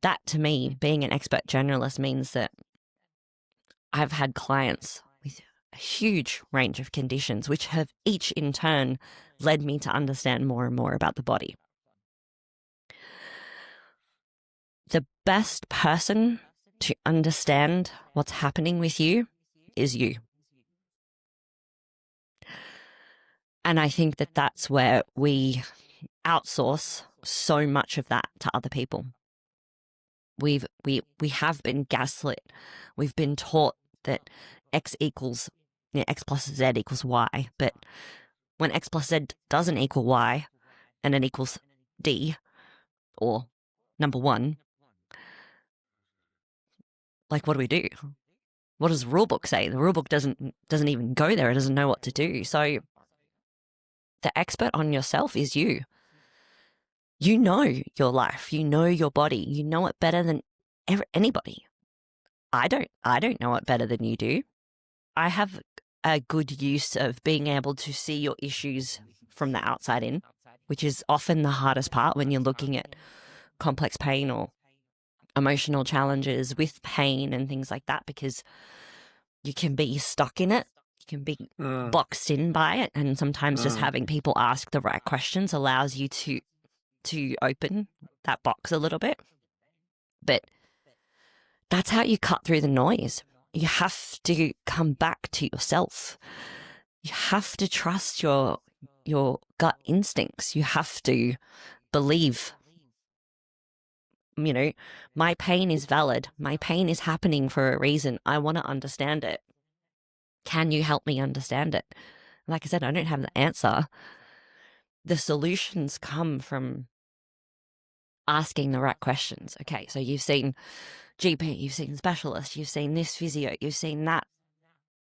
that, to me, being an expert generalist means that I've had clients with a huge range of conditions, which have each in turn led me to understand more and more about the body. The best person to understand what's happening with you is you. And I think that that's where we outsource so much of that to other people. We have been gaslit. We've been taught that X plus Z equals Y. But when X plus Z doesn't equal Y and it equals D or number one, like, what do we do? What does the rule book say? The rule book doesn't even go there. It doesn't know what to do. So the expert on yourself is you. You know your life. You know your body. You know it better than anybody. I don't know it better than you do. I have a good use of being able to see your issues from the outside in, which is often the hardest part when you're looking at complex pain or emotional challenges with pain and things like that, because you can be stuck in it. You can be boxed in by it. And sometimes just having people ask the right questions allows you to open that box a little bit. But that's how you cut through the noise. You have to come back to yourself. You have to trust your gut instincts. You have to believe, my pain is valid. My pain is happening for a reason. I want to understand it. Can you help me understand it? Like I said, I don't have the answer. The solutions come from asking the right questions. Okay, so you've seen GP, you've seen specialist, you've seen this physio, you've seen that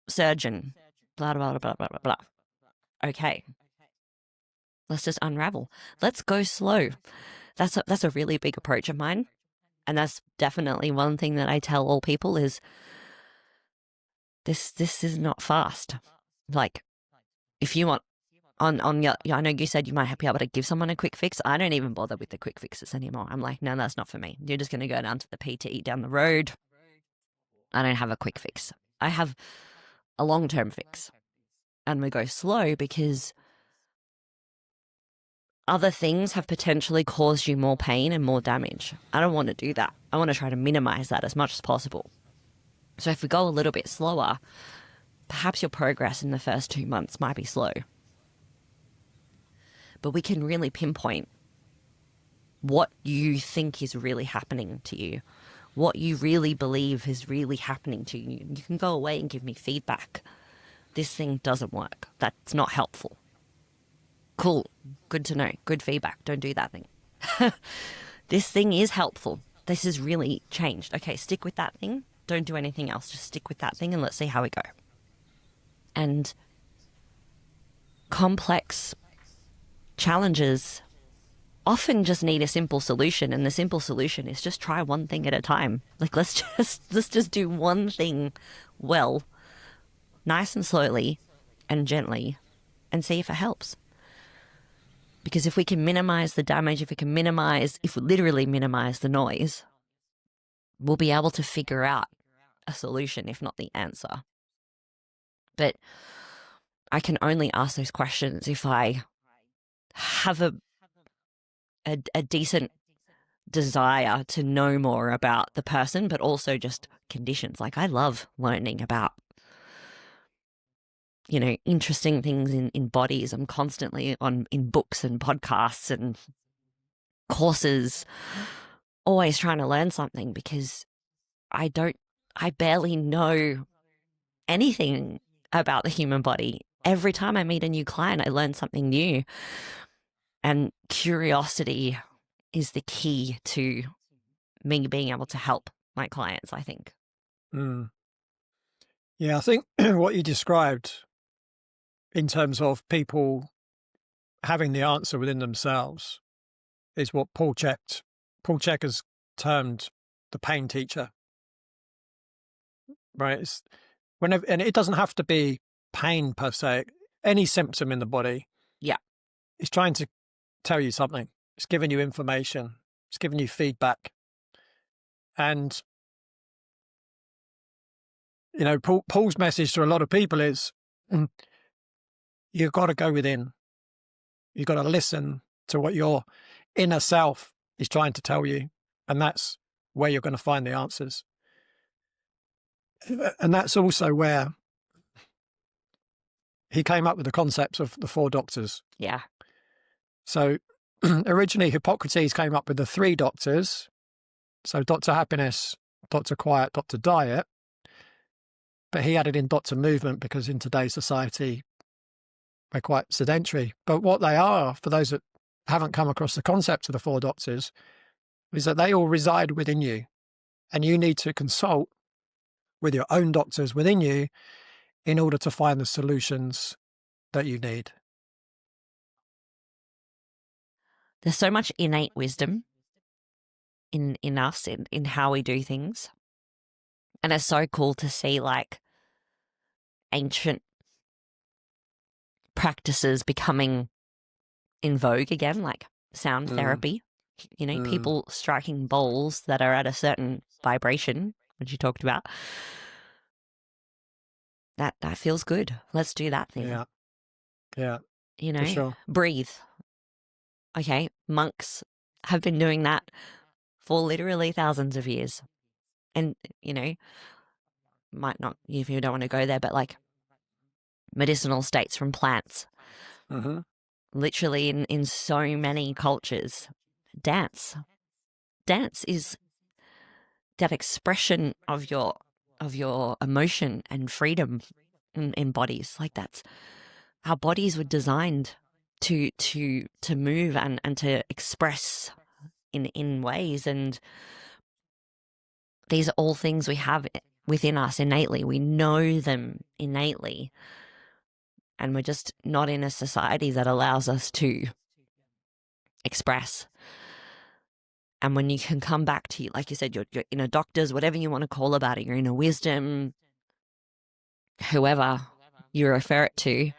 surgeon, blah, blah, blah, blah, blah, blah. Okay, let's just unravel. Let's go slow. That's a really big approach of mine. And that's definitely one thing that I tell all people is this is not fast. Like, if you want on your, I know you said you might be able to give someone a quick fix. I don't even bother with the quick fixes anymore. I'm like, no, that's not for me. You're just going to go down to the PT down the road. I don't have a quick fix. I have a long-term fix. And we go slow because other things have potentially caused you more pain and more damage. I don't want to do that. I want to try to minimize that as much as possible. So if we go a little bit slower, perhaps your progress in the first 2 months might be slow. But we can really pinpoint what you think is really happening to you, what you really believe is really happening to you. You can go away and give me feedback. This thing doesn't work. That's not helpful. Cool. Good to know. Good feedback. Don't do that thing. This thing is helpful. This has really changed. Okay, stick with that thing. Don't do anything else. Just stick with that thing and let's see how we go. And complex challenges often just need a simple solution, and the simple solution is just try one thing at a time. Like let's just do one thing well, nice and slowly and gently, and see if it helps. Because if we can minimize the damage, if we literally minimize the noise, we'll be able to figure out a solution, if not the answer. But I can only ask those questions if I have a decent desire to know more about the person, but also just conditions. Like I love learning about, interesting things in bodies. I'm constantly in books and podcasts and courses, always trying to learn something because I barely know anything about the human body. Every time I meet a new client, I learn something new. And curiosity is the key to me being able to help my clients, I think. Mm. Yeah, I think what you described in terms of people having the answer within themselves is what Paul Chek has termed the pain teacher, right? And it doesn't have to be pain per se. Any symptom in the body, Yeah, it's trying to tell you something. It's giving you information. It's giving you feedback. And Paul's message to a lot of people is you've got to go within. You've got to listen to what your inner self is trying to tell you. And that's where you're going to find the answers. And that's also where he came up with the concepts of the 4 doctors. yeah. So originally Hippocrates came up with the 3 doctors. So Dr. Happiness, Dr. Quiet, Dr. Diet. But he added in Dr. Movement because in today's society, we're quite sedentary. But what they are, for those that haven't come across the concept of the 4 doctors, is that they all reside within you. And you need to consult with your own doctors within you in order to find the solutions that you need. There's so much innate wisdom in us, in how we do things. And it's so cool to see like ancient practices becoming in vogue again, like sound therapy. People striking bowls that are at a certain vibration, which you talked about. That feels good. Let's do that thing. Yeah. For sure. Breathe. Okay, monks have been doing that for literally thousands of years. And, might not, if you don't want to go there, but like medicinal states from plants. Mm-hmm. Literally in so many cultures. Dance is that expression of your emotion and freedom in bodies. Like that's our bodies were designed to move and to express in ways, and these are all things we have within us innately. We know them innately, and we're just not in a society that allows us to express. And when you can come back to, like you said, your inner doctors, whatever you want to call about it, your inner wisdom, whoever you refer it to,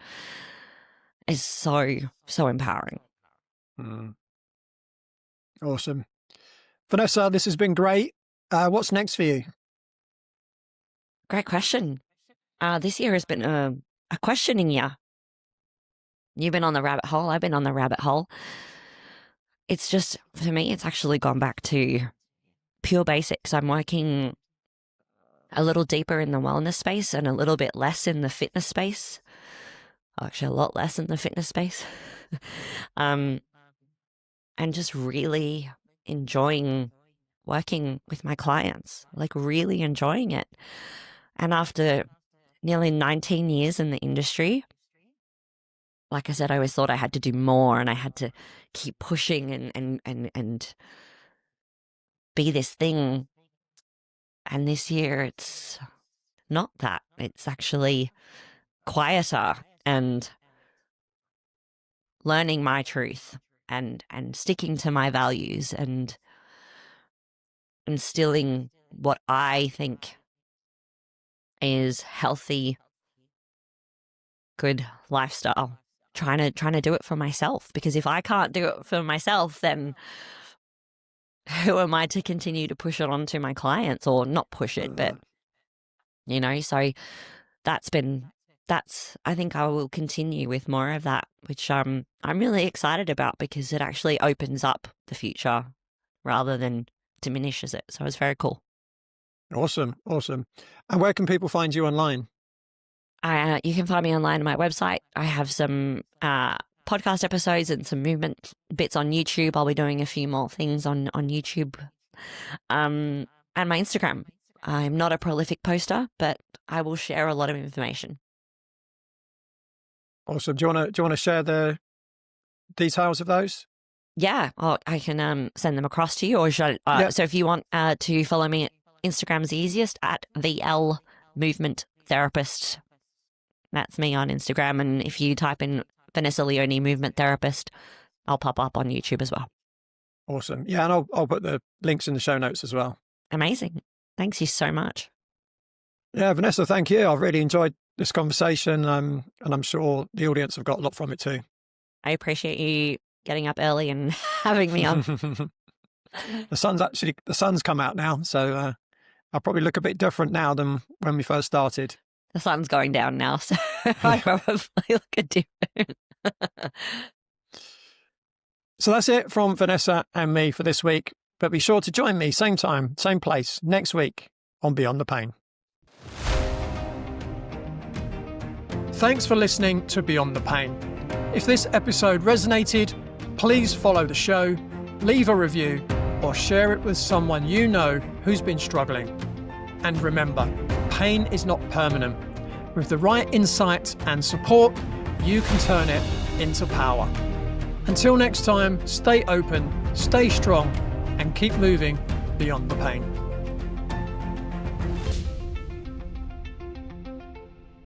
is so, so empowering. Awesome. Vanessa, this has been great. What's next for you? Great question. This year has been a questioning year. You've been on the rabbit hole. I've been on the rabbit hole. It's just, for me, it's actually gone back to pure basics. I'm working a little deeper in the wellness space and a little bit less in the fitness space. Actually, a lot less in the fitness space. And just really enjoying working with my clients, like really enjoying it. And after nearly 19 years in the industry, like I said, I always thought I had to do more and I had to keep pushing and be this thing. And this year it's not that. It's actually quieter and learning my truth and sticking to my values and instilling what I think is healthy, good lifestyle. Trying to do it for myself, because if I can't do it for myself, then who am I to continue to push it on to my clients, or not push it, but so I think I will continue with more of that, which I'm really excited about, because it actually opens up the future rather than diminishes it. So it's very cool. Awesome. And where can people find you online? You can find me online on my website. I have some podcast episodes and some movement bits on YouTube. I'll be doing a few more things on YouTube. And my Instagram. I'm not a prolific poster, but I will share a lot of information. Awesome. Do you want to share the details of those? Yeah, I can send them across to you, or should I, so if you want to follow me, Instagram's the easiest, at VL Movement Therapist. That's me on Instagram, and if you type in Vanessa Leone Movement Therapist, I'll pop up on YouTube as well. Awesome. Yeah, and I'll put the links in the show notes as well. Amazing. Thanks you so much. Yeah, Vanessa, thank you. I've really enjoyed this conversation, and I'm sure the audience have got a lot from it too. I appreciate you getting up early and having me on. The sun's come out now, so I'll probably look a bit different now than when we first started. The sun's going down now, so I probably look different. So that's it from Vanessa and me for this week. But be sure to join me, same time, same place, next week on Beyond the Pain. Thanks for listening to Beyond the Pain. If this episode resonated, please follow the show, leave a review, or share it with someone you know who's been struggling. And remember, pain is not permanent. With the right insights and support, you can turn it into power. Until next time, stay open, stay strong, and keep moving beyond the pain.